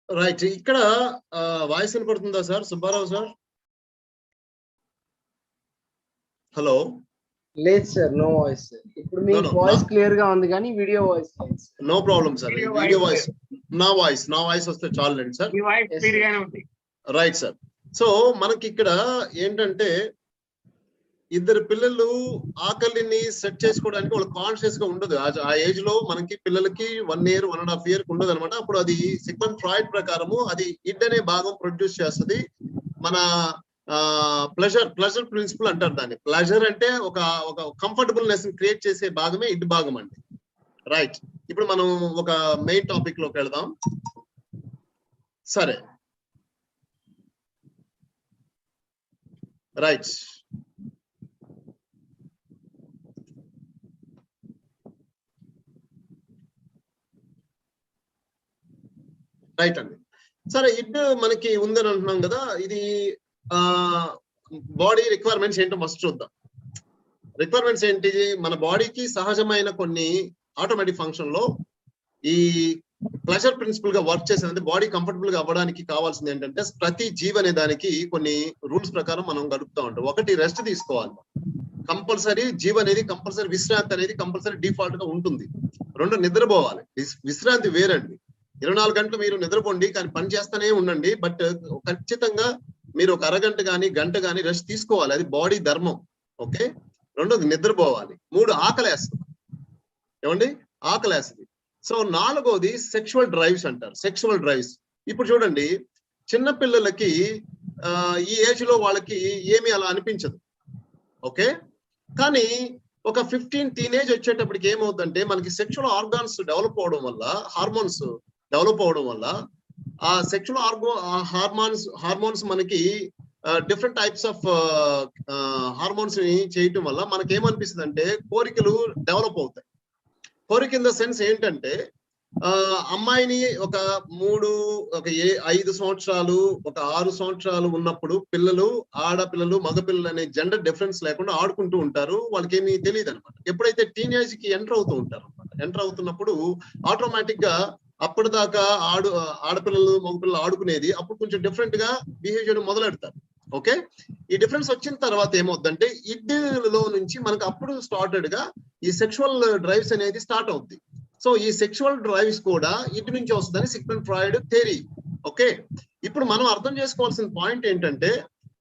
రైట్, ఇక్కడ వాయిస్ వినపడుతుందా సార్? Subbarao sir, hello. లేదు సార్, నో వాయిస్ సార్. ఇప్పుడు మీ వాయిస్ క్లియర్ గా ఉంది కానీ వీడియో వాయిస్ లేదు. No problem sir, video voice, నా వాయిస్ వస్తే చాలండి సార్. Right sir. సో మనకి ఇక్కడ ఏంటంటే ఇద్దరు పిల్లలు ఆకలిని సెట్ చేసుకోవడానికి వాళ్ళు కాన్షియస్ గా ఉండదు. ఆ ఏజ్ లో మనకి పిల్లలకి 1 year 1.5 year ఉండదు అనమాట. అప్పుడు అది సిగ్మండ్ ఫ్రాయిడ్ ప్రకారము అది ఇడ్ అనే భాగం ప్రొడ్యూస్ చేస్తుంది. మన ప్లెజర్ ప్రిన్సిపల్ అంటారు దాన్ని. ప్లెజర్ అంటే ఒక కంఫర్టబుల్నెస్ క్రియేట్ చేసే భాగమే ఇడ్ భాగం అండి. రైట్, ఇప్పుడు మనం ఒక మెయిన్ టాపిక్ లోకి వెళ్దాం. సరే, రైట్. రైట్ అండి. సరే, ఇడ్ మనకి ఉందని అంటున్నాం కదా, ఇది బాడీ రిక్వైర్మెంట్స్ ఏంటో ఫస్ట్ చూద్దాం. రిక్వైర్మెంట్స్ ఏంటి? మన బాడీకి సహజమైన కొన్ని ఆటోమేటిక్ ఫంక్షన్ లో ఈ ప్లెజర్ ప్రిన్సిపల్ గా వర్క్ చేసేది, బాడీ కంఫర్టబుల్ గా అవ్వడానికి కావాల్సింది ఏంటంటే, ప్రతి జీవ్ అనే దానికి కొన్ని రూల్స్ ప్రకారం మనం గడుపుతా ఉంటాం. ఒకటి, రెస్ట్ తీసుకోవాలి కంపల్సరీ. జీవ్ అనేది కంపల్సరీ, విశ్రాంతి అనేది కంపల్సరీ డిఫాల్ట్ గా ఉంటుంది. రెండు, నిద్రపోవాలి. విశ్రాంతి వేరండి. 24 గంటలు మీరు నిద్రపోండి, కానీ పని చేస్తూనే ఉండండి. బట్ ఖచ్చితంగా మీరు ఒక అరగంట కానీ గంట కానీ రెస్ట్ తీసుకోవాలి. అది బాడీ ధర్మం. ఓకే. రెండోది, నిద్రపోవాలి. 3, ఆకలేస్తుంది. ఏమండి? ఆకలేస్తుంది. సో 4వది సెక్షువల్ డ్రైవ్స్ అంటారు. Sexual drives. ఇప్పుడు చూడండి, చిన్న పిల్లలకి ఈ ఏజ్ లో వాళ్ళకి ఏమీ అలా అనిపించదు. ఓకే. కానీ ఒక 15 టీనేజ్ వచ్చేటప్పటికి ఏమవుతుందంటే, మనకి సెక్షువల్ ఆర్గాన్స్ డెవలప్ అవడం వల్ల, హార్మోన్స్ డెవలప్ అవడం వల్ల, ఆ సెక్షువల్ హార్మోన్స్ మనకి డిఫరెంట్ టైప్స్ ఆఫ్ హార్మోన్స్ ని చేయటం వల్ల మనకి ఏమనిపిస్తుంది అంటే, కోరికలు డెవలప్ అవుతాయి. కోరిక ఇన్ ద సెన్స్ ఏంటంటే, అమ్మాయిని ఒక 5 సంవత్సరాలు, ఒక 6 సంవత్సరాలు ఉన్నప్పుడు పిల్లలు, ఆడపిల్లలు, మగపిల్లలు అనే జెండర్ డిఫరెన్స్ లేకుండా ఆడుకుంటూ ఉంటారు. వాళ్ళకి ఏమీ తెలియదు అనమాట. ఎప్పుడైతే టీనేజ్ కి ఎంటర్ అవుతూ ఉంటారు అనమాట, ఎంటర్ అవుతున్నప్పుడు ఆటోమేటిక్ గా అప్పటిదాకా ఆడపిల్లలు, మగపిల్లలు ఆడుకునేది అప్పుడు కొంచెం డిఫరెంట్ గా బిహేవ్ చేయడం మొదలెడతారు. ఓకే. ఈ డిఫరెన్స్ వచ్చిన తర్వాత ఏమవుతుందంటే, ఇడ్లో నుంచి మనకు అప్పుడు స్టార్టెడ్ గా ఈ సెక్షువల్ డ్రైవ్స్ అనేది స్టార్ట్ అవుద్ది. సో ఈ సెక్షువల్ డ్రైవ్స్ కూడా ఇటు నుంచి వస్తుందని సిగ్మండ్ ఫ్రాయిడ్ థియరీ. ఓకే. ఇప్పుడు మనం అర్థం చేసుకోవాల్సిన పాయింట్ ఏంటంటే,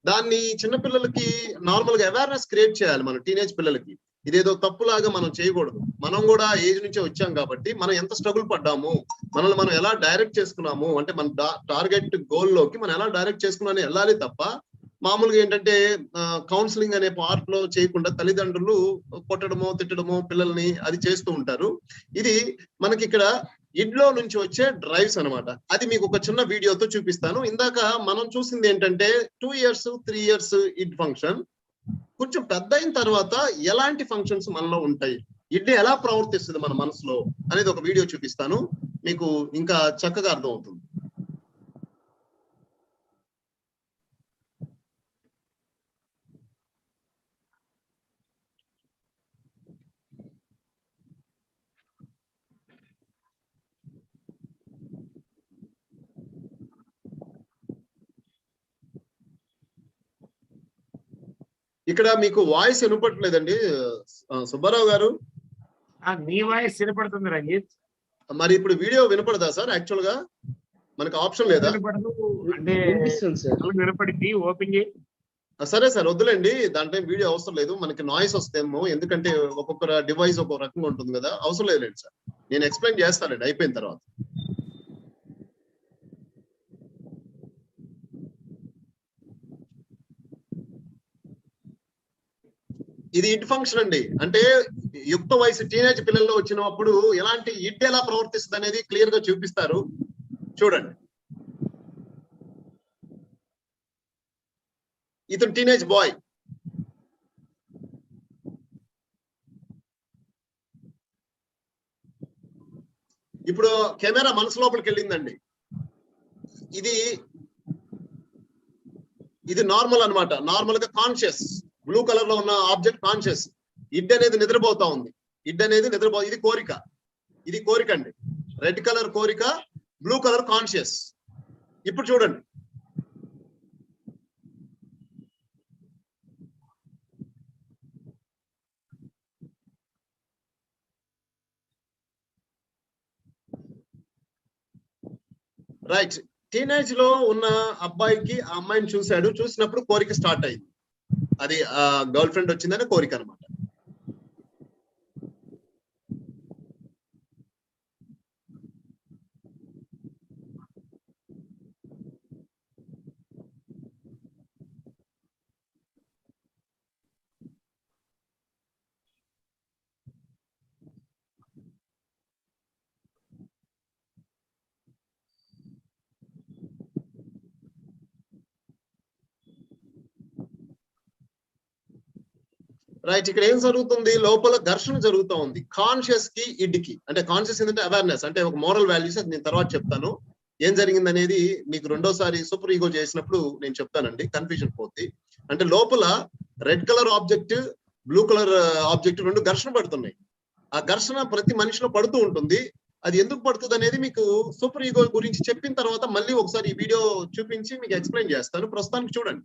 దాన్ని చిన్నపిల్లలకి నార్మల్ గా అవేర్నెస్ క్రియేట్ చేయాలి. మన టీనేజ్ పిల్లలకి ఇదేదో తప్పులాగా మనం చేయకూడదు. మనం కూడా ఏజ్ నుంచే వచ్చాం కాబట్టి మనం ఎంత స్ట్రగుల్ పడ్డాము, మనల్ని మనం ఎలా డైరెక్ట్ చేసుకున్నాము అంటే, మన టార్గెట్ గోల్ లోకి మనం ఎలా డైరెక్ట్ చేసుకున్నామని వెళ్ళాలి తప్ప, మామూలుగా ఏంటంటే కౌన్సిలింగ్ అనే పార్ట్ లో చేయకుండా తల్లిదండ్రులు కొట్టడమో తిట్టడమో పిల్లల్ని అది చేస్తూ ఉంటారు. ఇది మనకి ఇక్కడ ఇడ్లో నుంచి వచ్చే డ్రైవ్స్ అనమాట. అది మీకు ఒక చిన్న వీడియోతో చూపిస్తాను. ఇందాక మనం చూసింది ఏంటంటే 2 years 3 years ఇడ్ ఫంక్షన్. కొంచెం పెద్ద అయిన తర్వాత ఎలాంటి ఫంక్షన్స్ మనలో ఉంటాయి, ఇడ్ ఎలా ప్రవర్తిస్తుంది మన మనసులో అనేది ఒక వీడియో చూపిస్తాను, మీకు ఇంకా చక్కగా అర్థం అవుతుంది. ఇక్కడ మీకు వాయిస్ వినపట్లేదండి సుబ్బారావు గారు. నీ వాయిస్ వినపడుతుంది రంజిత్. మరి ఇప్పుడు వీడియో వినపడదా సార్? యాక్చువల్ గా మనకి ఆప్షన్ లేదా? అంటే వినపడింది. ఓపెన్ చేయి. సరే సార్, వద్దులేండి, దాంట్లో వీడియో అవసరం లేదు. మనకి నాయిస్ వస్తేమో, ఎందుకంటే ఒక్కొక్క డివైస్ ఒక్కొక్క రకంగా ఉంటుంది కదా. అవసరం లేదులేండి సార్, నేను ఎక్స్ప్లెయిన్ చేస్తానండి అయిపోయిన తర్వాత. ఇది ఇడ్ ఫంక్షన్ అండి. అంటే యుక్త వయసు టీనేజ్ పిల్లల్లో వచ్చినప్పుడు ఎలాంటి ఇడ్ ఎలా ప్రవర్తిస్తుంది అనేది క్లియర్ గా చూపిస్తారు. చూడండి, ఇతను టీనేజ్ బాయ్. ఇప్పుడు కెమెరా మనసు లోపలికి వెళ్ళిందండి. ఇది నార్మల్ అన్నమాట. నార్మల్ గా కాన్షియస్, బ్లూ కలర్ లో ఉన్న ఆబ్జెక్ట్ కాన్షియస్. ఇడ్ అనేది నిద్రపోతా ఉంది. ఇది కోరిక. ఇది కోరిక అండి. రెడ్ కలర్ కోరిక, బ్లూ కలర్ కాన్షియస్. ఇప్పుడు చూడండి, రైట్. టీనేజ్ లో ఉన్న అబ్బాయికి ఆ అమ్మాయిని చూశాడు, చూసినప్పుడు కోరిక స్టార్ట్ అయింది. అది గర్ల్ ఫ్రెండ్ వచ్చిందని కోరిక అనమాట. రైట్. ఇక్కడ ఏం జరుగుతుంది? లోపల ఘర్షణ జరుగుతూ ఉంది కాన్షియస్ కి ఇడ్ కి. అంటే కాన్షియస్ ఏంటంటే అవేర్నెస్, అంటే ఒక మోరల్ వాల్యూస్. అది నేను తర్వాత చెప్తాను. ఏం జరిగింది అనేది మీకు రెండోసారి సూపర్ ఈగో చేసినప్పుడు నేను చెప్తానండి, కన్ఫ్యూజన్ పోద్ది. అంటే లోపల red colour object, blue colour object రెండు ఘర్షణ పడుతున్నాయి. ఆ ఘర్షణ ప్రతి మనిషిలో పడుతూ ఉంటుంది. అది ఎందుకు పడుతుంది అనేది మీకు సూపర్ ఈగో గురించి చెప్పిన తర్వాత మళ్ళీ ఒకసారి ఈ వీడియో చూపించి మీకు ఎక్స్ప్లెయిన్ చేస్తాను. ప్రస్తుతానికి చూడండి.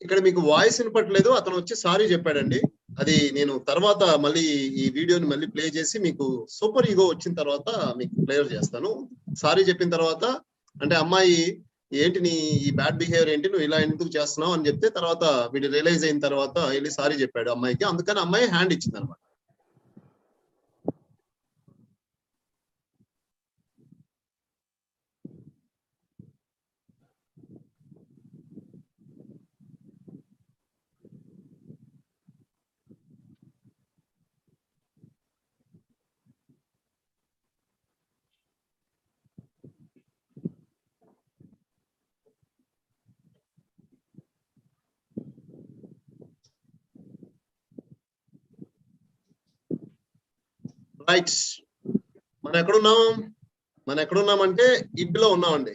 ఇక్కడ మీకు వాయిస్ వినపట్లేదు, అతను వచ్చి సారీ చెప్పాడండి. అది నేను తర్వాత మళ్ళీ ఈ వీడియోని మళ్ళీ ప్లే చేసి మీకు సూపర్ ఈగో వచ్చిన తర్వాత మీకు క్లియర్ చేస్తాను. సారీ చెప్పిన తర్వాత అంటే అమ్మాయి ఏంటి నీ ఈ బ్యాడ్ బిహేవియర్ ఏంటి, నువ్వు ఇలా ఎందుకు చేస్తున్నావు అని చెప్తే తర్వాత వీడు రియలైజ్ అయిన తర్వాత వెళ్ళి సారీ చెప్పాడు అమ్మాయికి. అందుకని అమ్మాయి హ్యాండ్ ఇచ్చింది అనమాట. రైట్, మనం ఎక్కడున్నామంటే ఇడ్లో ఉన్నామండి.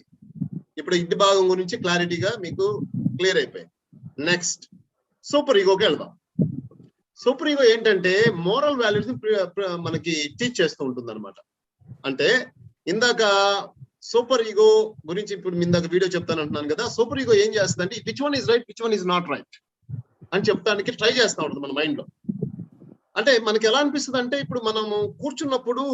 ఇప్పుడు ఇడ్ భాగం గురించి క్లారిటీగా మీకు క్లియర్ అయిపోయింది. నెక్స్ట్ సూపర్ ఈగోకి వెళ్దాం. సూపర్ ఈగో ఏంటంటే మోరల్ వాల్యూస్ మనకి టీచ్ చేస్తూ ఉంటుంది అనమాట. అంటే ఇందాక సూపర్ ఈగో గురించి ఇప్పుడు ఇందాక వీడియో చెప్తాను అంటున్నాను కదా, సూపర్ ఈగో ఏం చేస్తుంది అంటే which one is right, which one is not right అని చెప్తానికి ట్రై చేస్తూ ఉంటుంది మన మైండ్ లో. అంటే మనకి ఎలా అనిపిస్తుంది అంటే ఇప్పుడు మనము కూర్చున్నప్పుడు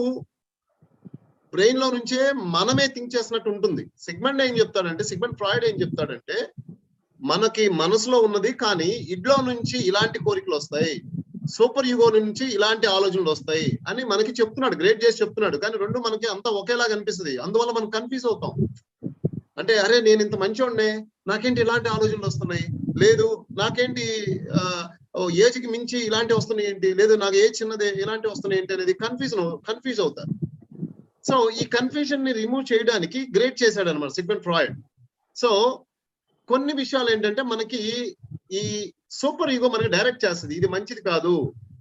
బ్రెయిన్ లో నుంచే మనమే థింక్ చేసినట్టు ఉంటుంది. సిగ్మండ్ ఫ్రాయిడ్ ఏం చెప్తాడంటే మనకి మనసులో ఉన్నది కానీ ఇడ్లో నుంచి ఇలాంటి కోరికలు వస్తాయి, సూపర్ ఈగో నుంచి ఇలాంటి ఆలోచనలు వస్తాయి అని మనకి చెప్తున్నాడు, గ్రేట్ చేసి చెప్తున్నాడు. కానీ రెండు మనకి అంతా ఒకేలాగా అనిపిస్తుంది, అందువల్ల మనం కన్ఫ్యూజ్ అవుతాం. అంటే అరే నేను ఇంత మంచోడ్నే, నాకేంటి ఇలాంటి ఆలోచనలు వస్తున్నాయి, లేదు నాకేంటి ఏజ్కి మించి ఇలాంటివి వస్తున్నాయి ఏంటి, లేదు నాకు ఏజ్ చిన్నదే ఇలాంటివి వస్తున్నాయి ఏంటి అనేది కన్ఫ్యూజ్ అవుతారు. సో ఈ కన్ఫ్యూజన్ ని రిమూవ్ చేయడానికి గ్రేట్ చేశాడు అనమాట సిగ్మండ్ ఫ్రాయిడ్. సో కొన్ని విషయాలు ఏంటంటే మనకి ఈ సూపర్ ఈగో మనకి డైరెక్ట్ చేస్తుంది, ఇది మంచిది కాదు,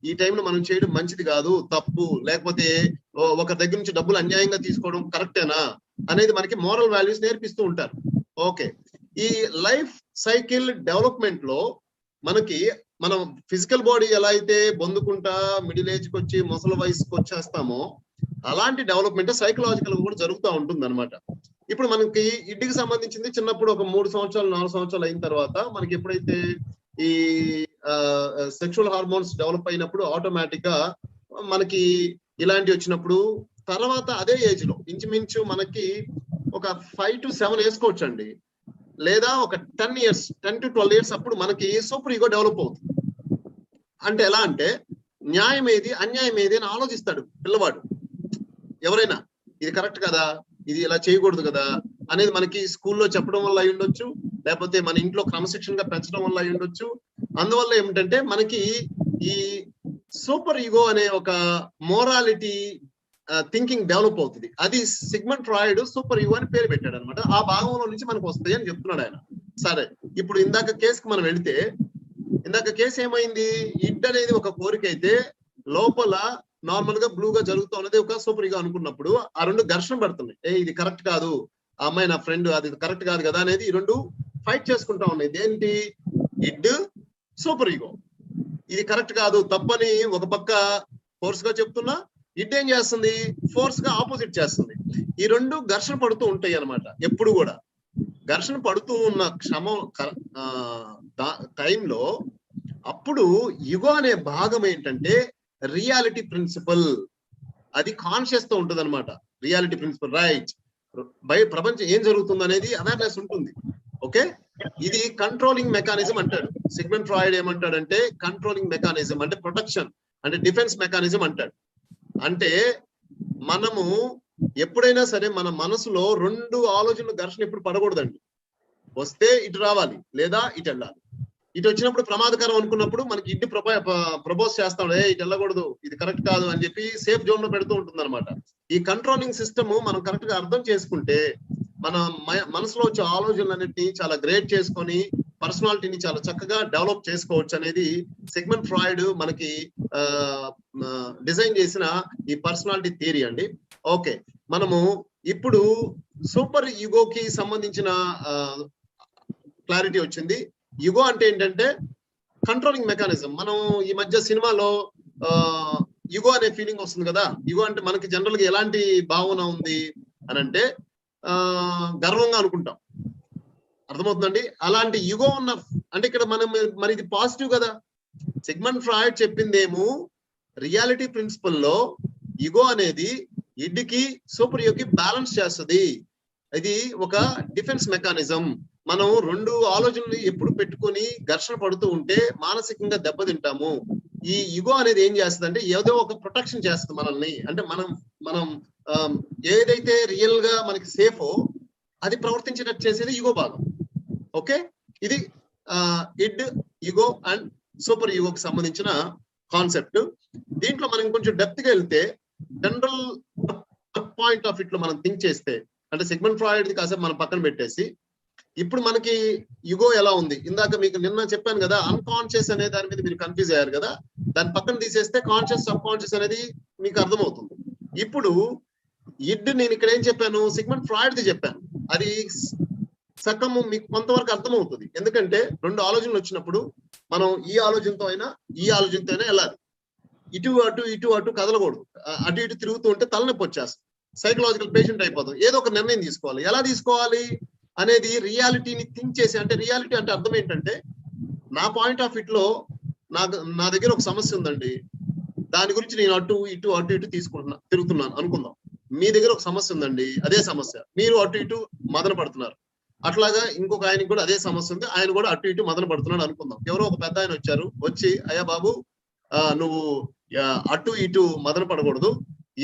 ఈ టైంలో మనం చేయడం మంచిది కాదు, తప్పు, లేకపోతే ఒక దగ్గర నుంచి డబ్బులు అన్యాయంగా తీసుకోవడం కరెక్టేనా అనేది మనకి మోరల్ వాల్యూస్ నేర్పిస్తూ ఉంటారు. ఓకే, ఈ లైఫ్ సైకిల్ డెవలప్మెంట్ లో మనకి మనం ఫిజికల్ బాడీ ఎలా అయితే పొందుకుంటా మిడిల్ ఏజ్కి వచ్చి ముసలి వయసుకి వచ్చేస్తామో అలాంటి డెవలప్మెంట్ సైకలాజికల్ కూడా జరుగుతూ ఉంటుంది అనమాట. ఇప్పుడు మనకి ఇంటికి సంబంధించింది చిన్నప్పుడు ఒక 3 సంవత్సరాలు 4 సంవత్సరాలు అయిన తర్వాత మనకి ఎప్పుడైతే ఈ సెక్షువల్ హార్మోన్స్ డెవలప్ అయినప్పుడు ఆటోమేటిక్ గా మనకి ఇలాంటివి వచ్చినప్పుడు తర్వాత అదే ఏజ్ లో ఇంచుమించు మనకి ఒక 5 to 7 వేసుకోవచ్చు అండి, లేదా ఒక 10 to 12 years అప్పుడు మనకి సూపర్ ఈగో డెవలప్ అవుతుంది. అంటే ఎలా అంటే న్యాయం ఏది అన్యాయం ఏది అని ఆలోచిస్తాడు పిల్లవాడు. ఎవరైనా ఇది కరెక్ట్ కదా, ఇది ఇలా చేయకూడదు కదా అనేది మనకి స్కూల్లో చెప్పడం వల్ల అయి ఉండొచ్చు, లేకపోతే మన ఇంట్లో క్రమశిక్షణగా పెంచడం వల్ల అయి ఉండొచ్చు. అందువల్ల ఏమిటంటే మనకి ఈ సూపర్ ఈగో అనే ఒక మోరాలిటీ థింకింగ్ డెవలప్ అవుతుంది. అది సిగ్మండ్ ఫ్రాయిడ్ సూపర్ ఈగో అని పేరు పెట్టాడు అనమాట. ఆ భాగంలో నుంచి మనకు వస్తాయి అని చెప్తున్నాడు ఆయన. సరే, ఇప్పుడు ఇందాక కేసుకి మనం వెళితే, ఇందాక కేసు ఏమైంది, ఇడ్ అనేది ఒక కోరిక అయితే లోపల నార్మల్ గా బ్లూ గా జరుగుతూ ఉన్నది ఒక సూపర్ ఈగో అనుకున్నప్పుడు ఆ రెండు ఘర్షణ పడుతున్నాయి. ఇది కరెక్ట్ కాదు, ఆ అమ్మాయి నా ఫ్రెండ్, అది కరెక్ట్ కాదు కదా అనేది ఈ రెండు ఫైట్ చేసుకుంటా ఉన్నాయి. దేంటి, ఇడ్ సూపర్ ఈగో. ఇది కరెక్ట్ కాదు, తప్పని ఒక పక్క ఫోర్స్ గా చెప్తున్నా, ఇడ్ ఏం చేస్తుంది, ఫోర్స్ గా ఆపోజిట్ చేస్తుంది. ఈ రెండు ఘర్షణ పడుతూ ఉంటాయి అన్నమాట. ఎప్పుడు కూడా ఘర్షణ పడుతూ ఉన్న టైంలో అప్పుడు ఈగో అనే భాగం ఏంటంటే రియాలిటీ ప్రిన్సిపల్, అది కాన్షియస్ తో ఉంటుంది అనమాట. రియాలిటీ ప్రిన్సిపల్, రైట్, ప్రపంచం ఏం జరుగుతుంది అనేది అవేర్నెస్ ఉంటుంది. ఓకే, ఇది కంట్రోలింగ్ మెకానిజం అంటాడు సిగ్మండ్ ఫ్రాయిడ్. ఏమంటాడంటే కంట్రోలింగ్ మెకానిజం అంటే ప్రొటెక్షన్ అంటే డిఫెన్స్ మెకానిజం అంటాడు. అంటే మనము ఎప్పుడైనా సరే మన మనసులో రెండు ఆలోచనలు ఘర్షణ ఎప్పుడు పడకూడదండి. వస్తే ఇటు రావాలి, లేదా ఇటు వెళ్ళాలి. ఇటు వచ్చినప్పుడు ప్రమాదకరం అనుకున్నప్పుడు మనకి ఇటు ప్రపోజ్ చేస్తాడు, ఇటు వెళ్ళకూడదు, ఇది కరెక్ట్ కాదు అని చెప్పి సేఫ్ జోన్ లో పెడుతూ ఉంటుంది అనమాట. ఈ కంట్రోలింగ్ సిస్టమ్ మనం కరెక్ట్ గా అర్థం చేసుకుంటే మన మనసులో వచ్చే ఆలోచనలన్నింటినీ చాలా గ్రేట్ చేసుకొని పర్సనాలిటీని చాలా చక్కగా డెవలప్ చేసుకోవచ్చు అనేది సిగ్మండ్ ఫ్రాయిడ్ మనకి డిజైన్ చేసిన ఈ పర్సనాలిటీ థియరీ అండి. ఓకే, మనము ఇప్పుడు సూపర్ ఈగోకి సంబంధించిన క్లారిటీ వచ్చింది. ఈగో అంటే ఏంటంటే కంట్రోలింగ్ మెకానిజం. మనం ఈ మధ్య సినిమాలో ఈగో అనే ఫీలింగ్ వస్తుంది కదా. ఈగో అంటే మనకి జనరల్ గా ఎలాంటి భావన ఉంది అని అంటే గర్వంగా అనుకుంటాం, అర్థమవుతుందండి. అలాంటి ఈగో ఉన్న అంటే ఇక్కడ మనం మరి ఇది పాజిటివ్ కదా. సిగ్మండ్ ఫ్రాయిడ్ చెప్పిందేమో రియాలిటీ ప్రిన్సిపల్ లో ఈగో అనేది ఇడ్కి సూపర్ ఈగోకి బ్యాలెన్స్ చేస్తుంది. ఇది ఒక డిఫెన్స్ మెకానిజం. మనం రెండు ఆలోచనలు ఎప్పుడు పెట్టుకొని ఘర్షణ పడుతూ ఉంటే మానసికంగా దెబ్బతింటాము. ఈ ఈగో అనేది ఏం చేస్తుంది అంటే ఏదో ఒక ప్రొటెక్షన్ చేస్తుంది మనల్ని. అంటే మనం ఏదైతే రియల్ గా మనకి సేఫో అది ప్రవర్తించేటట్టు చేసేది ఈగో భాగం. ఓకే, ఇది ఇడ్, ఈగో అండ్ సూపర్ ఈగోకి సంబంధించిన కాన్సెప్ట్. దీంట్లో మనం కొంచెం డెప్త్ గా వెళ్తే జనరల్ పాయింట్ ఆఫ్ ఇట్ లో మనం థింక్ చేస్తే, అంటే సిగ్మండ్ ఫ్రాయిడ్ కాసేపు మనం పక్కన పెట్టేసి ఇప్పుడు మనకి ఈగో ఎలా ఉంది, ఇందాక మీకు నిన్న చెప్పాను కదా, అన్కాన్షియస్ అనే దాని మీద మీరు కన్ఫ్యూజ్ అయ్యారు కదా, దాని పక్కన తీసేస్తే కాన్షియస్ సబ్ కాన్షియస్ అనేది మీకు అర్థమవుతుంది. ఇప్పుడు ఇడ్ నేను ఇక్కడ ఏం చెప్పాను, సిగ్మండ్ ఫ్రాయిడ్ ది చెప్పాను. అది సగము మీకు కొంతవరకు అర్థమవుతుంది. ఎందుకంటే రెండు ఆలోచనలు వచ్చినప్పుడు మనం ఈ ఆలోచనతో అయినా ఈ ఆలోచనతో అయినా వెళ్ళాలి. ఇటు అటు ఇటు అటు కదలకూడదు. అటు ఇటు తిరుగుతూ ఉంటే తలనొప్పి వచ్చేస్తుంది, సైకలాజికల్ పేషెంట్ అయిపోతాం. ఏదో ఒక నిర్ణయం తీసుకోవాలి. ఎలా తీసుకోవాలి అనేది రియాలిటీని థింక్ చేసి, అంటే రియాలిటీ అంటే అర్థం ఏంటంటే నా పాయింట్ ఆఫ్ ఇట్ లో నా దగ్గర ఒక సమస్య ఉందండి, దాని గురించి నేను అటు ఇటు తిరుగుతున్నాను అనుకుందాం. మీ దగ్గర ఒక సమస్య ఉందండి, అదే సమస్య, మీరు అటు ఇటు మదన పడుతున్నారు. అట్లాగా ఇంకొక ఆయనకి కూడా అదే సమస్య ఉంది, ఆయన కూడా అటు ఇటు మదన పడుతున్నాడు అనుకుందాం. ఎవరో ఒక పెద్ద ఆయన వచ్చారు, వచ్చి అయ్యా బాబు నువ్వు అటు ఇటు మదన పడకూడదు,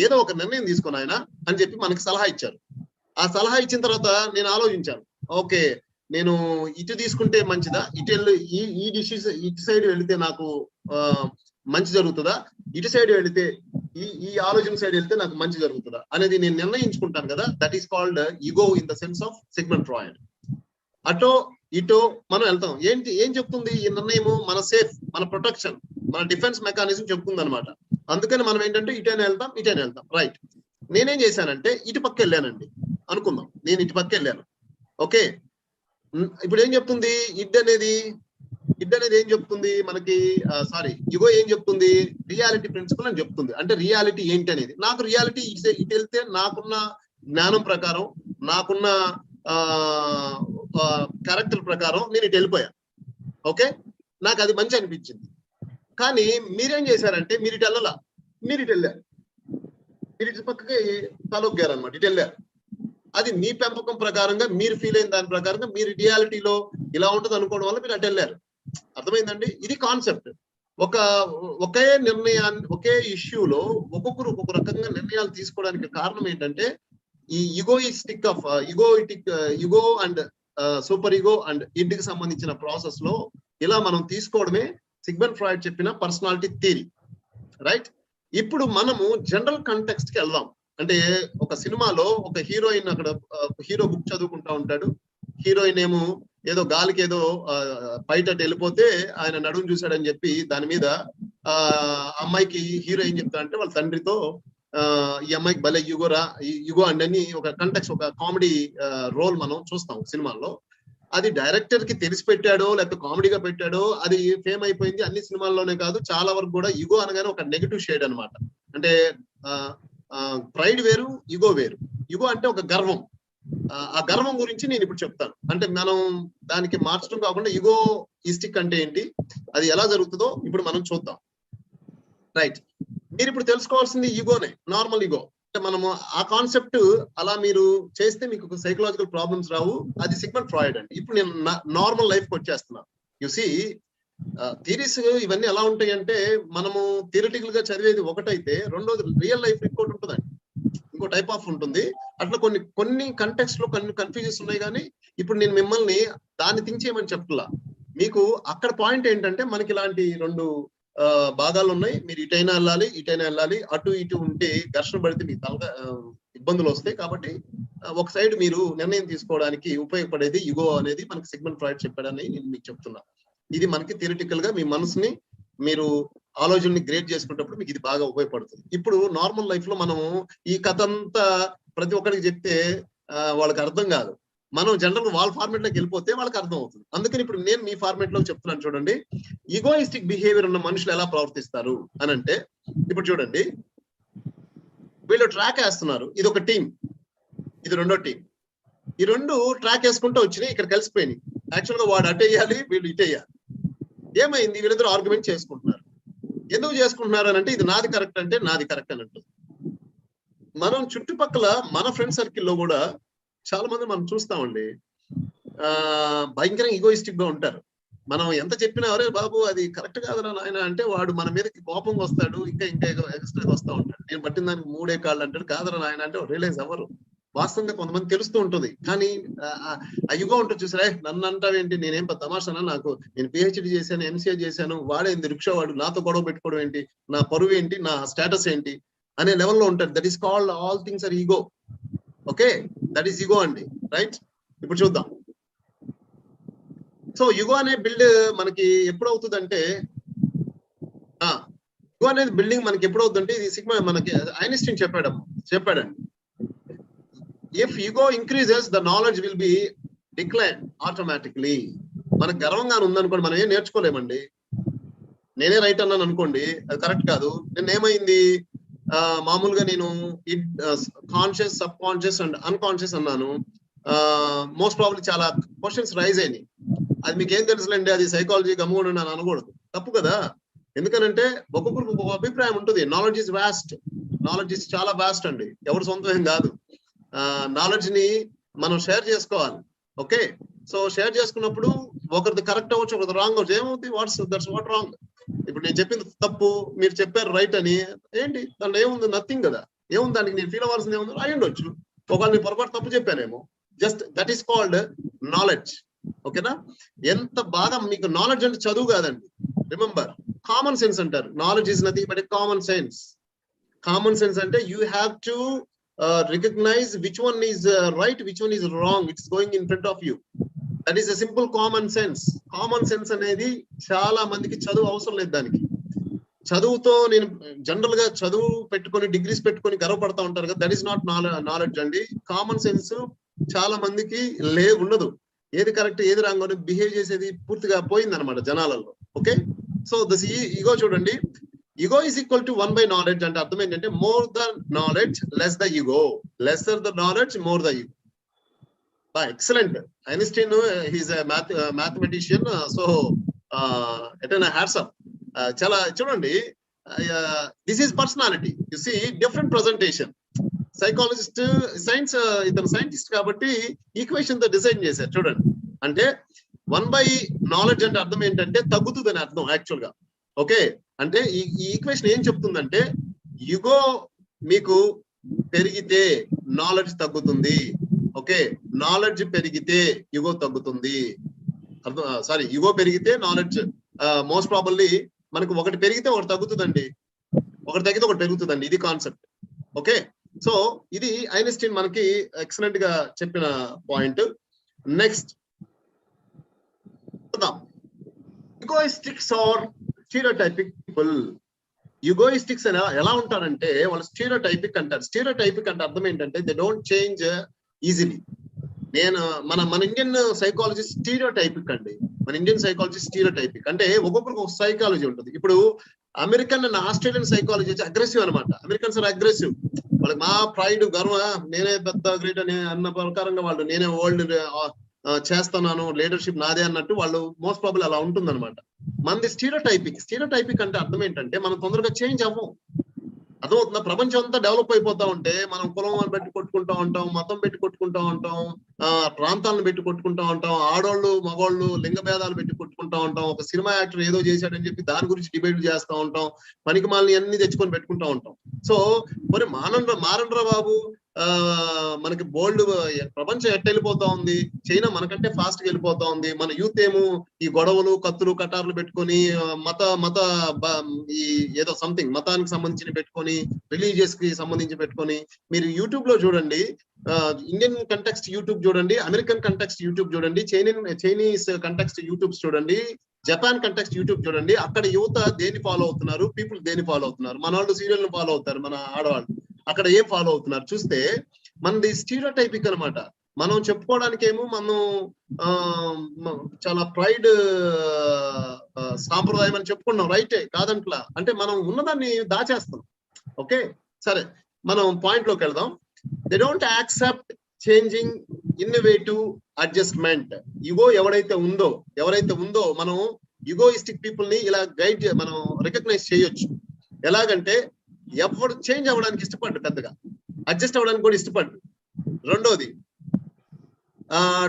ఏదో ఒక నిర్ణయం తీసుకుని ఆయన అని చెప్పి మనకి సలహా ఇచ్చారు. ఆ సలహా ఇచ్చిన తర్వాత నేను ఆలోచించాను, ఓకే నేను ఇటు తీసుకుంటే మంచిదా, ఇటు ఈ డిషెస్ ఇటు సైడ్ వెళితే నాకు మంచి జరుగుతుందా, ఇటు సైడ్ వెళితే ఈ ఆలోచన సైడ్ వెళ్తే నాకు మంచి జరుగుతుందా అనేది నేను నిర్ణయించుకుంటాను కదా. That is called ego in the sense of Sigmund Freud. అటో ఇటో మనం వెళ్తాం. ఏం చెప్తుంది ఈ నిర్ణయము? మన సేఫ్, మన ప్రొటెక్షన్, మన డిఫెన్స్ మెకానిజం చెప్తుంది అనమాట. అందుకని మనం ఏంటంటే ఇటైనా వెళ్తాం. రైట్, నేనేం చేశానంటే ఇటు పక్క వెళ్ళానండి అనుకుందాం. నేను ఇటు పక్క వెళ్ళాను. ఓకే, ఇప్పుడు ఏం చెప్తుంది ఇడ్ అనేది ఏం చెప్తుంది మనకి? సారీ, ఇగో ఏం చెప్తుంది? రియాలిటీ ప్రిన్సిపల్ అని చెప్తుంది. అంటే రియాలిటీ ఏంటి అనేది, నాకు రియాలిటీ ఇటు వెళ్తే నాకున్న జ్ఞానం ప్రకారం, నాకున్న క్యారెక్టర్ ప్రకారం నేను ఇటు వెళ్ళిపోయాను. ఓకే, నాకు అది మంచి అనిపించింది. కానీ మీరేం చేశారంటే మీరు ఇటు వెళ్ళాలా, మీరు ఇటు వెళ్ళారు, మీరు ఇటు పక్కకి తలొగ్గారు అనమాట, ఇటు వెళ్ళారు. అది మీ పెంపకం ప్రకారంగా మీరు ఫీల్ అయిన దాని ప్రకారంగా మీరు రియాలిటీలో ఇలా ఉంటుంది అనుకోవడం వల్ల మీరు అటు వెళ్ళారు. అర్థమైందండి? ఇది కాన్సెప్ట్. ఒకే నిర్ణయాన్ని, ఒకే ఇష్యూలో ఒక్కొక్కరు ఒక్కొక్క రకంగా నిర్ణయాలు తీసుకోవడానికి కారణం ఏంటంటే ఈ ego and super ego and id కి సంబంధించిన ప్రాసెస్ లో ఇలా మనం తీసుకోవడమే సిగ్మండ్ ఫ్రాయిడ్ చెప్పిన పర్సనాలిటీ థియరీ. రైట్, ఇప్పుడు మనము జనరల్ కంటెక్స్ట్ కి వెళ్దాం. అంటే ఒక సినిమాలో ఒక హీరోయిన్, అక్కడ హీరో బుక్ చదువుకుంటా ఉంటాడు. హీరోయిన్ ఏమో ఏదో గాలికి ఏదో బయట వెళ్ళిపోతే ఆయన నడుము చూశాడని చెప్పి దాని మీద అమ్మాయికి హీరో ఏం చెప్తా అంటే వాళ్ళ తండ్రితో ఈ అమ్మాయికి భలే యుగో అని ఒక కంటెక్స్ట్, ఒక కామెడీ రోల్ మనం చూస్తాం సినిమాల్లో. అది డైరెక్టర్ కి తెలిసి పెట్టాడో లేకపోతే కామెడీగా పెట్టాడో అది ఫేమ్ అయిపోయింది. అన్ని సినిమాల్లోనే కాదు, చాలా వరకు కూడా యుగో అనగానే ఒక నెగటివ్ షేడ్ అనమాట. అంటే ప్రైడ్ వేరు, యుగో వేరు. యుగో అంటే ఒక గర్వం. ఆ గర్వం గురించి నేను ఇప్పుడు చెప్తాను. అంటే మనం దానికి మార్చడం కాకుండా యుగోయిస్టిక్ అంటే ఏంటి, అది ఎలా జరుగుతుందో ఇప్పుడు మనం చూద్దాం. రైట్, మీరు ఇప్పుడు తెలుసుకోవాల్సింది యుగోనే, నార్మల్ యుగో. అంటే మనము ఆ కాన్సెప్ట్ అలా మీరు చేస్తే మీకు సైకలాజికల్ ప్రాబ్లమ్స్ రావు. అది సిగ్మండ్ ఫ్రాయిడ్ అండి. ఇప్పుడు నేను నార్మల్ లైఫ్ కి వచ్చేస్తున్నాను. యు సీ, థియరీస్ ఇవన్నీ ఎలా ఉంటాయి అంటే మనము థియరిటికల్ గా చదివేది ఒకటైతే, రెండోది రియల్ లైఫ్ ఇంకోటి ఉంటుందండి, ఇంకో టైప్ ఆఫ్ ఉంటుంది. అట్లా కొన్ని కంటెక్స్ట్ లో కొన్ని కన్ఫ్యూజన్స్ ఉన్నాయి. కానీ ఇప్పుడు నేను మిమ్మల్ని దాన్ని థింక్ చేయమని చెప్తున్నా. మీకు అక్కడ పాయింట్ ఏంటంటే మనకి ఇలాంటి రెండు భాగాలు ఉన్నాయి. మీరు ఇటైనా వెళ్ళాలి, అటు ఇటు ఉంటే ఘర్షణ పడితే మీకు తలగా ఇబ్బందులు వస్తాయి. కాబట్టి ఒక సైడ్ మీరు నిర్ణయం తీసుకోవడానికి ఉపయోగపడేది యుగో అనేది మనకి సిగ్మండ్ ఫ్రాయిడ్ చెప్పాడని నేను మీకు చెప్తున్నా. ఇది మనకి థియరిటికల్ గా మీ మనసుని మీరు ఆలోచనని గ్రేడ్ చేసుకునేటప్పుడు మీకు ఇది బాగా ఉపయోగపడుతుంది. ఇప్పుడు నార్మల్ లైఫ్ లో మనము ఈ కథ అంతా ప్రతి ఒక్కరికి చెప్తే వాళ్ళకి అర్థం కాదు. మనం జనరల్ వాళ్ళ ఫార్మేట్ లోకి వెళ్ళిపోతే వాళ్ళకి అర్థం అవుతుంది. అందుకని ఇప్పుడు నేను మీ ఫార్మేట్ లో చెప్తున్నాను చూడండి. ఈగోయిస్టిక్ బిహేవియర్ ఉన్న మనుషులు ఎలా ప్రవర్తిస్తారు అని అంటే, ఇప్పుడు చూడండి, వీళ్ళు ట్రాక్ వేస్తున్నారు. ఇది ఒక టీం, ఇది రెండో టీం. ఈ రెండు ట్రాక్ వేసుకుంటూ వచ్చినాయి, ఇక్కడ కలిసిపోయినాయి. యాక్చువల్ గా వాడు అటేయాలి, వీళ్ళు ఇటేయాలి. ఏమైంది? వీళ్ళిద్దరు ఆర్గ్యుమెంట్ చేసుకుంటున్నారు. ఎందుకు చేసుకుంటున్నారు అని అంటే, ఇది నాది కరెక్ట్ అంటే నాది కరెక్ట్ అన్నట్టు. మనం చుట్టుపక్కల మన ఫ్రెండ్ సర్కిల్లో కూడా చాలా మంది మనం చూస్తామండి, భయంకరంగా ఈగోయిస్టిక్ గా ఉంటారు. మనం ఎంత చెప్పినా అరే బాబు అది కరెక్ట్ కాదురా నాయన అంటే వాడు మన మీదకి కోపంగా వస్తాడు, ఇంకా ఎక్స్ట్రాగా వస్తూ ఉంటాడు. నేను పట్టిన దానికి 3 కాళ్ళు అంటాడు. కాదురా నాయన అంటే రియలైజ్ అవ్వరు. వాస్తవంగా కొంతమంది తెలుస్తూ ఉంటుంది. కానీ ఆ యుగో ఉంటుంది చూసారా, నన్ను అంటావేంటి, నేనేం తమాషానా, నేను పిహెచ్డి చేశాను, ఎంసీఏ చేశాను, వాడేంది రిక్షా వాడు, నాతో గొడవ పెట్టుకోవడం ఏంటి, నా పరువు ఏంటి, నా స్టేటస్ ఏంటి అనే లెవెల్లో ఉంటాడు. That is called all things are ego. Okay, that is ego అండి. రైట్, ఇప్పుడు చూద్దాం. సో యుగో అనే బిల్డ్ మనకి ఎప్పుడు అవుతుందంటే, యుగో అనేది బిల్డింగ్ మనకి ఎప్పుడు అవుతుందంటే, ఇది సిగ్మా మనకి ఐన్స్టీన్ చెప్పాడండి. If ego increases the knowledge will be decline automatically. మనకు గర్వంగా ఉందనుకోండి, మనం ఏం నేర్చుకోలేమండి. నేనే రైట్ అన్నాను అనుకోండి, అది కరెక్ట్ కాదు. నేను ఏమైంది, మామూలుగా నేను conscious, sub conscious and unconscious అన్నాను. మోస్ట్ ప్రాబ్లీ చాలా క్వశ్చన్స్ రైజ్ అయినాయి. అది మీకు ఏం తెలుసులేండి, అది సైకాలజీ గమ్ముడు అని అనకూడదు, తప్పు కదా. ఎందుకనంటే ఒక్కొక్కరికి ఒక్కొక్క అభిప్రాయం ఉంటుంది. Knowledge is vast, knowledge is చాలా వాస్ట్ అండి, ఎవరు సొంతం ఏం కాదు. నాలెడ్జ్ ని మనం షేర్ చేసుకోవాలి. ఓకే, సో షేర్ చేసుకున్నప్పుడు ఒకరిది కరెక్ట్ అవ్వచ్చు, ఒకరిది రాంగ్ అవ్వచ్చు. ఏమవుతుంది, దట్స్ వాట్ రాంగ్. ఇప్పుడు నేను చెప్పింది తప్పు, మీరు చెప్పారు రైట్ అని ఏంటి, దాంట్లో ఏముంది, నథింగ్ కదా. ఏముంది దానికి నేను ఫీల్ అవ్వాల్సింది, ఏముంది, అయ్యుండొచ్చు. ఒకవేళ నేను పొరపాటు తప్పు చెప్పానేమో, just that is called knowledge. ఓకేనా? ఎంత బాగా మీకు నాలెడ్జ్ అంటే చదువు కాదండి. రిమెంబర్, కామన్ సెన్స్ అంటారు. Knowledge is nothing but common sense. Common sense అంటే you have to recognise which one is right, which one is wrong, it's going in front of you. That is a simple common sense. Common sense అనేది చాలా మందికి చదువు అవసరం లేదు. దానికి చదువుతో నేను జనరల్ గా చదువు పెట్టుకొని డిగ్రీస్ పెట్టుకొని గర్వపడతా ఉంటారు కదా, దట్ ఈస్ నాట్ నాలెడ్జ్ అండి. కామన్ సెన్స్ చాలా మందికి ఉండదు. ఏది కరెక్ట్ ఏది రాంగ్ అని బిహేవ్ చేసేది పూర్తిగా పోయింది అనమాట జనాలలో. ఓకే, సో దిస్ ఈగో చూడండి, ego is equal to 1 by knowledge అంటే అర్థం ఏంటంటే more the knowledge less the ego, lesser the knowledge more the ego. Excellent. Einstein he's mathematician, so ఎటైనా హ్యాట్స్ ఆఫ్. చాలా చూడండి, this is personality. You see different presentation. Psychologist, science, ఇతను scientist కాబట్టి equation తో design చేశారు చూడండి. అంటే 1 by knowledge అంటే అర్థం ఏంటంటే తగ్గుతుందని అర్థం యాక్చువల్ గా. ఓకే, అంటే ఈ ఈక్వేషన్ ఏం చెప్తుందంటే ఈగో మీకు పెరిగితే నాలెడ్జ్ తగ్గుతుంది. ఓకే, నాలెడ్జ్ పెరిగితే ఈగో తగ్గుతుంది. సారీ, ఈగో పెరిగితే నాలెడ్జ్ మోస్ట్ ప్రాబబ్లీ మనకు ఒకటి పెరిగితే ఒకటి తగ్గుతుందండి, ఒకటి తగ్గితే ఒకటి పెరుగుతుందండి. ఇది కాన్సెప్ట్. ఓకే, సో ఇది ఐన్స్టీన్ మనకి ఎక్సలెంట్ గా చెప్పిన point. Next egoistics are stereotypic people. Egoistics ఎలా ఉంటారంటే వాళ్ళు స్టీరియోటైపిక్ అంటారు. స్టీరియోటైపిక్ అంటే అర్థం ఏంటంటే దే డోంట్ చేంజ్ ఈజీలీ. మన ఇండియన్ సైకాలజీ స్టీరియోటైపిక్ అండి. మన ఇండియన్ సైకాలజీ స్టీరియోటైపిక్ అంటే ఒక్కొక్కరికి ఒక సైకాలజీ ఉంటుంది. ఇప్పుడు అమెరికన్ అండ్ ఆస్ట్రేలియన్ సైకాలజీ వచ్చి అగ్రెసివ్ అనమాట. Americans are aggressive. వాళ్ళకి మా ప్రైడ్, గర్వ, నేనే పెద్ద గ్రేట్ అని అన్న ప్రకారంగా వాళ్ళు నేనే వరల్డ్ చేస్తున్నాను, లీడర్షిప్ నాదే అన్నట్టు వాళ్ళు మోస్ట్ ప్రాబుల్ అలా ఉంటుంది అనమాట. మనది స్టీరియోటైపిక్. స్టీరియోటైపిక్ అంటే అర్థం ఏంటంటే మనం తొందరగా చేంజ్ అవ్వం. అర్థమవుతుందా? ప్రపంచం అంతా డెవలప్ అయిపోతా ఉంటే మనం కులం పెట్టి కొట్టుకుంటా ఉంటాం, మతం పెట్టి కొట్టుకుంటా ఉంటాం, ప్రాంతాలను పెట్టి కొట్టుకుంటా ఉంటాం, ఆడోళ్ళు మగోళ్ళు లింగ భేదాలు పెట్టి కొట్టుకుంటా ఉంటాం, ఒక సినిమా యాక్టర్ ఏదో చేశాడని చెప్పి దాని గురించి డిబేట్ చేస్తా ఉంటాం, పనికి మాలని అన్ని తెచ్చుకొని పెట్టుకుంటా ఉంటాం. సో మరి మారండ్రా బాబు, మనకి బోల్డ్ ప్రపంచం ఎట్ట వెళ్ళిపోతా ఉంది, చైనా మనకంటే ఫాస్ట్ గా వెళ్ళిపోతా ఉంది. మన యూత్ ఏమో ఈ గొడవలు, కత్తులు, కటార్లు పెట్టుకొని మత ఈ ఏదో సంథింగ్ మతానికి సంబంధించి పెట్టుకొని, రిలీజియస్ కి సంబంధించి పెట్టుకొని, మీరు యూట్యూబ్ లో చూడండి, ఇండియన్ కంటెక్స్ట్ యూట్యూబ్ చూడండి, అమెరికన్ కంటెక్స్ట్ యూట్యూబ్ చూడండి, చైనీస్ కంటెక్స్ట్ యూట్యూబ్స్ చూడండి, జపాన్ కంటెక్స్ట్ యూట్యూబ్ చూడండి. అక్కడ యువత దేని ఫాలో అవుతున్నారు, పీపుల్ దేని ఫాలో అవుతున్నారు. మన వాళ్ళు సీరియల్ ను ఫాలో అవుతారు, మన ఆడవాళ్ళు అక్కడ ఏం ఫాలో అవుతున్నారు చూస్తే మనది స్టీరియోటైపిక్ అనమాట. మనం చెప్పుకోవడానికి ఏమో మనం చాలా ప్రైడ్ సాంప్రదాయం అని చెప్పుకున్నాం, రైటే కాదంట్లా. అంటే మనం ఉన్నదాన్ని దాచేస్తాం. ఓకే, సరే మనం పాయింట్ లోకి వెళ్దాం. They don't accept changing, innovative adjustment. Ego ఎవరైతే ఉందో మనం ఈగోయిస్టిక్ పీపుల్ ని ఇలా మనం రికగ్నైజ్ చేయొచ్చు. ఎలాగంటే ఎవరు చేంజ్ అవ్వడానికి ఇష్టపడ్డు, పెద్దగా అడ్జస్ట్ అవ్వడానికి కూడా ఇష్టపడ్డు. రెండోది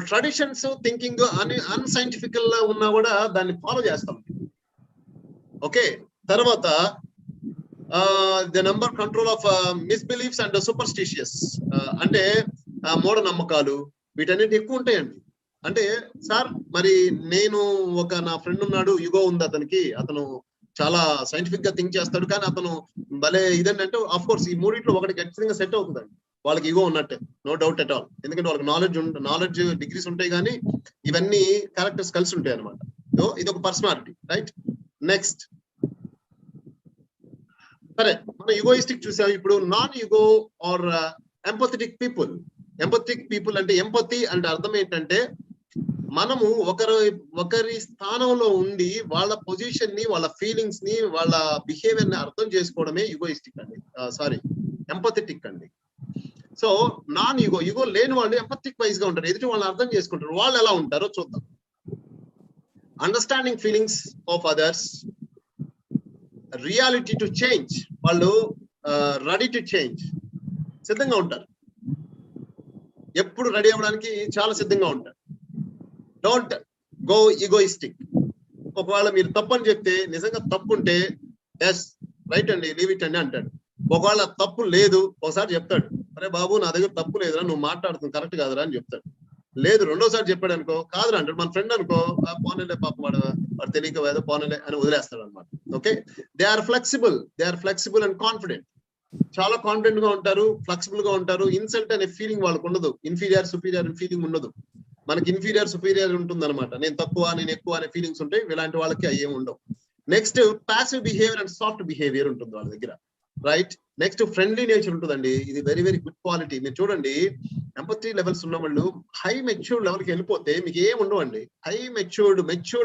ట్రెడిషన్స్ థింకింగ్ అన్సైంటిఫికల్ గా ఉన్నా కూడా దాన్ని ఫాలో చేస్తాం. ఓకే, తర్వాత the number control of misbeliefs and superstitious అంటే మూఢనమ్మకాలు, వీటన్నిటి ఎక్కువ ఉంటాయండి. అంటే సార్ మరి నేను నా ఫ్రెండ్ ఉన్నాడు, ఈగో ఉంది అతనికి, అతను చాలా సైంటిఫిక్ గా థింక్ చేస్తాడు, కానీ అతను భలే ఇదంటే ఆఫ్ కోర్స్ ఈ మూడింటిలో ఒకటి ఖచ్చితంగా సెట్ అవుతుందండి. వాళ్ళకి ఈగో ఉన్నట్టే, నో డౌట్ ఎట్ ఆల్. ఎందుకంటే వాళ్ళకి నాలెడ్జ్ డిగ్రీస్ ఉంటాయి, కానీ ఇవన్నీ క్యారెక్టర్స్ కలిసి ఉంటాయి అనమాట. సో ఇది ఒక పర్సనాలిటీ, రైట్. నెక్స్ట్, సరే మనం ఈగోయిస్టిక్ చూసాం. ఇప్పుడు non ego are empathetic people. Empathetic people అంటే ఎంపతి అంటే అర్థం ఏంటంటే మనము ఒకరి స్థానంలో ఉండి వాళ్ళ పొజిషన్ ని, వాళ్ళ ఫీలింగ్స్ ని, వాళ్ళ బిహేవియర్ ని అర్థం చేసుకోవడమే ఈగోయిస్టిక్ అండి, సారీ ఎంపథెటిక్ అండి. సో నాన్ ఈగో లేని వాళ్ళు ఎంపథెటిక్ వైజ్ గా ఉంటారు, ఎదుటి వాళ్ళని అర్థం చేసుకుంటారు. వాళ్ళు ఎలా ఉంటారో చూద్దాం. Understanding feelings of others, reality to change. వాళ్ళు రెడీ టు చేంజ్, సిద్ధంగా ఉంటారు, ఎప్పుడు రెడీ అవ్వడానికి చాలా సిద్ధంగా ఉంటారు. Don't go egoistic. ఒకవేళ మీరు తప్పని చెప్తే, నిజంగా తప్పు ఉంటే ఎస్ రైట్ అండి, లీవ్ ఇట్ అండి అంటాడు. ఒకవేళ తప్పు లేదు ఒకసారి చెప్తాడు, అరే బాబు నా దగ్గర తప్పు లేదురా, నువ్వు మాట్లాడుతుంది కరెక్ట్ కాదురా అని చెప్తాడు. లేదు రెండోసారి చెప్పాడు అనుకో, కాదురా అంటాడు. మన ఫ్రెండ్ అనుకో, పోనలే పాప వాడు తెలియక ఏదో పోనలే అని వదిలేస్తాడు అనమాట. Okay, they are flexible and confident. చాలా కాన్ఫిడెంట్ గా ఉంటారు, ఫ్లెక్సిబుల్ గా ఉంటారు. ఇన్సల్ట్ అనే ఫీలింగ్ వాళ్ళకు ఉండదు, ఇన్ఫీరియర్ సుపీరియర్ అనే ఫీలింగ్ ఉండదు. మనకి ఇన్ఫీరియర్ సుపీరియర్ ఉంటుంది అనమాట. నేను తక్కువ నేను ఎక్కువ అనే ఫీలింగ్స్ ఉంటాయి, ఇలాంటి వాళ్ళకి అవి ఏమి ఉండవు. Next passive behaviour and soft behaviour ఉంటుంది వాళ్ళ దగ్గర, రైట్. నెక్స్ట్ ఫ్రెండ్లీ నేచర్ ఉంటుందండి. ఇది వెరీ వెరీ గుడ్ క్వాలిటీ. మీరు చూడండి, ఎంపథీ లెవెల్స్ ఉన్న వాళ్ళు హై మెచ్యూర్డ్ లెవెల్ కి వెళ్ళిపోతే మీకు ఏం ఉండవండి. హై మెచ్యూర్డ్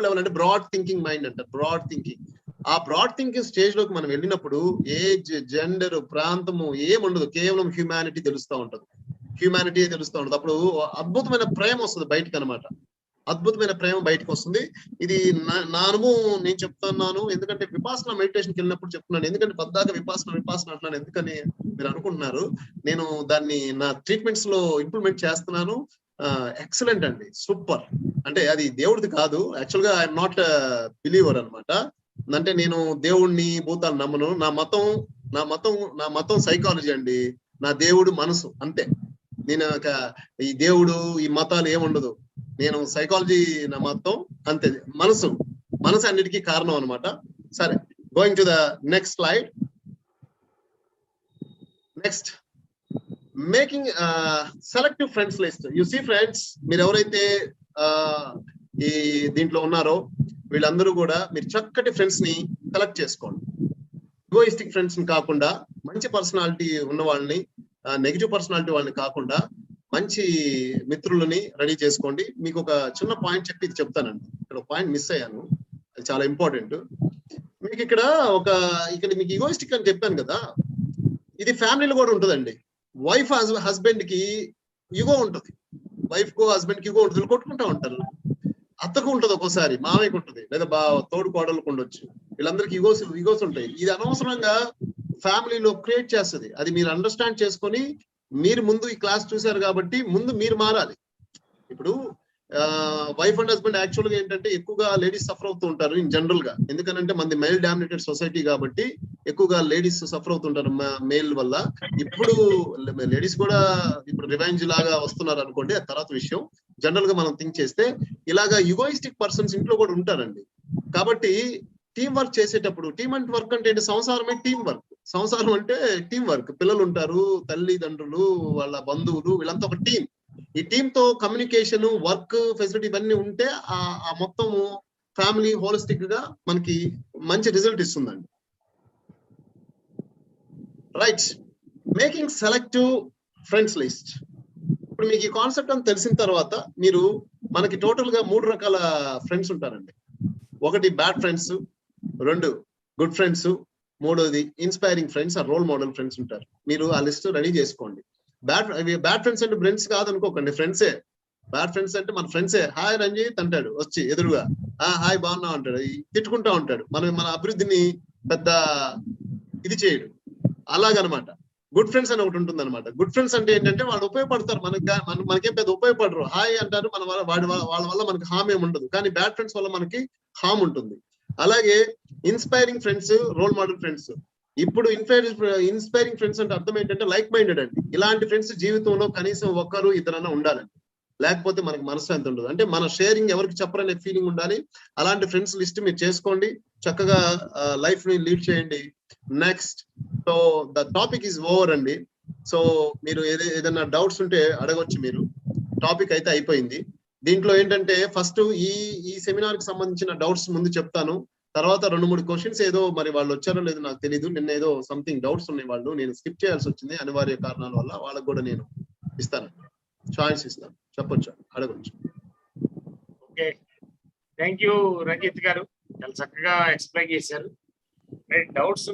లెవెల్ అంటే బ్రాడ్ థింకింగ్ మైండ్ అంటారు. బ్రాడ్ థింకింగ్, ఆ బ్రాడ్ థింకింగ్ స్టేజ్ లోకి మనం వెళ్ళినప్పుడు ఏజ్, జెండర్, ప్రాంతము ఏముండదు, కేవలం హ్యూమానిటీ తెలుస్తూ ఉంటది. అప్పుడు అద్భుతమైన ప్రేమ వస్తుంది బయటకు అనమాట. అద్భుతమైన ప్రేమ బయటకు వస్తుంది. ఇది నా అనుభవం నేను చెప్తున్నాను, ఎందుకంటే విపాసన మెడిటేషన్కి వెళ్ళినప్పుడు చెప్తున్నాను. ఎందుకంటే పద్దాక విపాసన అంటున్నాను ఎందుకని మీరు అనుకుంటున్నారు. నేను దాన్ని నా ట్రీట్మెంట్స్ లో ఇంప్లిమెంట్ చేస్తున్నాను. ఎక్సలెంట్ అండి, సూపర్. అంటే అది దేవుడిది కాదు, యాక్చువల్ గా ఐఎమ్ నాట్ బిలీవర్ అనమాట. అంటే నేను దేవుడిని భూతాలు నమ్మను. నా మతం సైకాలజీ అండి. నా దేవుడు మనసు, అంతే. నేను ఈ దేవుడు ఈ మతాలు ఏముండదు, నేను సైకాలజీ నా మతం, అంతే. మనసు అన్నిటికీ కారణం అనమాట. సరే, going to the next slide. Next, making selective friends list. You see friends, మీరు ఎవరైతే ఈ దీంట్లో ఉన్నారో వీళ్ళందరూ కూడా మీరు చక్కటి ఫ్రెండ్స్ ని సెలెక్ట్ చేసుకోండి. ఈగోయిస్టిక్ ఫ్రెండ్స్ ని కాకుండా, మంచి పర్సనాలిటీ ఉన్న వాళ్ళని, నెగిటివ్ పర్సనాలిటీ వాళ్ళని కాకుండా మంచి మిత్రులని రెడీ చేసుకోండి. మీకు ఒక చిన్న పాయింట్ చెప్పి ఇది చెప్తానండి. ఇక్కడ ఒక పాయింట్ మిస్ అయ్యాను, అది చాలా ఇంపార్టెంట్. మీకు ఇక్కడ మీకు ఈగోయిస్టిక్ అని చెప్పాను కదా, ఇది ఫ్యామిలీలో కూడా ఉంటుందండి. వైఫ్ హస్బెండ్ కి ఈగో ఉంటుంది, వైఫ్ కు హస్బెండ్ కి ఈగో ఉంటుంది, కొట్టుకుంటా ఉంటారు. అత్తకు ఉంటుంది, ఒక్కోసారి మామయ్యకు ఉంటుంది, లేదా తోడు కోడలకు ఉండొచ్చు. వీళ్ళందరికీ ఈగోస్ ఉంటాయి. ఇది అనవసరంగా ఫ్యామిలీలో క్రియేట్ చేస్తుంది. అది మీరు అండర్స్టాండ్ చేసుకొని, మీరు ముందు ఈ క్లాస్ చూశారు కాబట్టి ముందు మీరు మారాలి. ఇప్పుడు వైఫ్ అండ్ హస్బెండ్ యాక్చువల్ గా ఏంటంటే ఎక్కువగా లేడీస్ సఫర్ అవుతూ ఉంటారు ఇన్ జనరల్ గా. ఎందుకంటే మనది మెయిల్ డామినేటెడ్ సొసైటీ కాబట్టి ఎక్కువగా లేడీస్ సఫర్ అవుతుంటారు మెయిల్ వల్ల. ఇప్పుడు లేడీస్ కూడా ఇప్పుడు రివెంజ్ లాగా వస్తున్నారు అనుకోండి, ఆ తర్వాత విషయం. జనరల్ గా మనం థింక్ చేస్తే ఇలాగా యుగోయిస్టిక్ పర్సన్స్ ఇంట్లో కూడా ఉంటారండి. కాబట్టి టీం వర్క్ చేసేటప్పుడు, టీం అండ్ వర్క్ అంటే సంసారమే టీం వర్క్. సంసారం అంటే టీం వర్క్. పిల్లలు ఉంటారు, తల్లిదండ్రులు, వాళ్ళ బంధువులు, వీళ్ళంతా ఒక టీం. ఈ టీమ్ తో కమ్యూనికేషన్, వర్క్ ఫెసిలిటీ ఇవన్నీ ఉంటే ఆ మొత్తం ఫ్యామిలీ హోలిస్టిక్ గా మనకి మంచి రిజల్ట్ ఇస్తుందండి. Right, making selective friends list. ఇప్పుడు మీకు ఈ కాన్సెప్ట్ అని తెలిసిన తర్వాత మీరు, మనకి టోటల్ గా 3 రకాల ఫ్రెండ్స్ ఉంటారండి. ఒకటి బ్యాడ్ ఫ్రెండ్స్, 2 గుడ్ ఫ్రెండ్స్, 3వది inspiring friends, role model friends ఉంటారు. మీరు ఆ లిస్ట్ రెడీ చేసుకోండి. బ్యాడ్ ఫ్రెండ్స్ అంటే ఫ్రెండ్స్ కాదనుకోకండి, ఫ్రెండ్సే. బ్యాడ్ ఫ్రెండ్స్ అంటే మన ఫ్రెండ్సే. హాయ్ రంజిత్ అంటాడు వచ్చి ఎదురుగా, హాయ్ బాగున్నా అంటాడు, తిట్టుకుంటా ఉంటాడు, మన అభివృద్ధిని పెద్ద ఇది చేయడు, అలాగనమాట. గుడ్ ఫ్రెండ్స్ అని ఒకటి ఉంటుంది అనమాట. గుడ్ ఫ్రెండ్స్ అంటే ఏంటంటే వాళ్ళు ఉపయోగపడతారు, మనకేం పెద్ద ఉపయోగపడరు. హాయ్ అంటారు, వాళ్ళ వల్ల మనకి హామ్ ఏమి ఉండదు. కానీ బ్యాడ్ ఫ్రెండ్స్ వల్ల మనకి హామ్ ఉంటుంది. అలాగే inspiring friends, role model friends. ఇప్పుడు ఇన్స్పైరింగ్ ఫ్రెండ్స్ అంటే అర్థం ఏంటంటే లైక్ మైండెడ్ అండి. ఇలాంటి ఫ్రెండ్స్ జీవితంలో కనీసం 1-2 ఉండాలండి, లేకపోతే మనకి మనశ్శాంతి ఉండదు. అంటే మన షేరింగ్ ఎవరికి చెప్పరనే ఫీలింగ్ ఉండాలి. అలాంటి ఫ్రెండ్స్ లిస్ట్ మీరు చేసుకోండి, చక్కగా లైఫ్ ని లీడ్ చేయండి. Next, so the topic is over అండి. సో మీరు ఏదైనా డౌట్స్ ఉంటే అడగొచ్చు మీరు. టాపిక్ అయితే అయిపోయింది. దీంట్లో ఏంటంటే ఫస్ట్ ఈ సెమినార్ కి సంబంధించిన డౌట్స్ ముందు చెప్తాను. తర్వాత 2-3 క్వశ్చన్స్ ఏదో మరి వాళ్ళు వచ్చారో లేదో నాకు తెలియదు. నిన్న ఏదో సంథింగ్ డౌట్స్ ఉన్నాయి వాళ్ళు, నేను స్కిప్ చేయాల్సి వచ్చింది అనివార్య కారణాల వల్ల. వాళ్ళకు కూడా నేను ఇస్తాను, చాయిస్ ఇస్తాను, చెప్పొచ్చు, అడగొచ్చు. ఓకే, థ్యాంక్ యూ రంజిత్ గారు, చాలా చక్కగా ఎక్స్ప్లెయిన్ చేశారు. డౌట్స్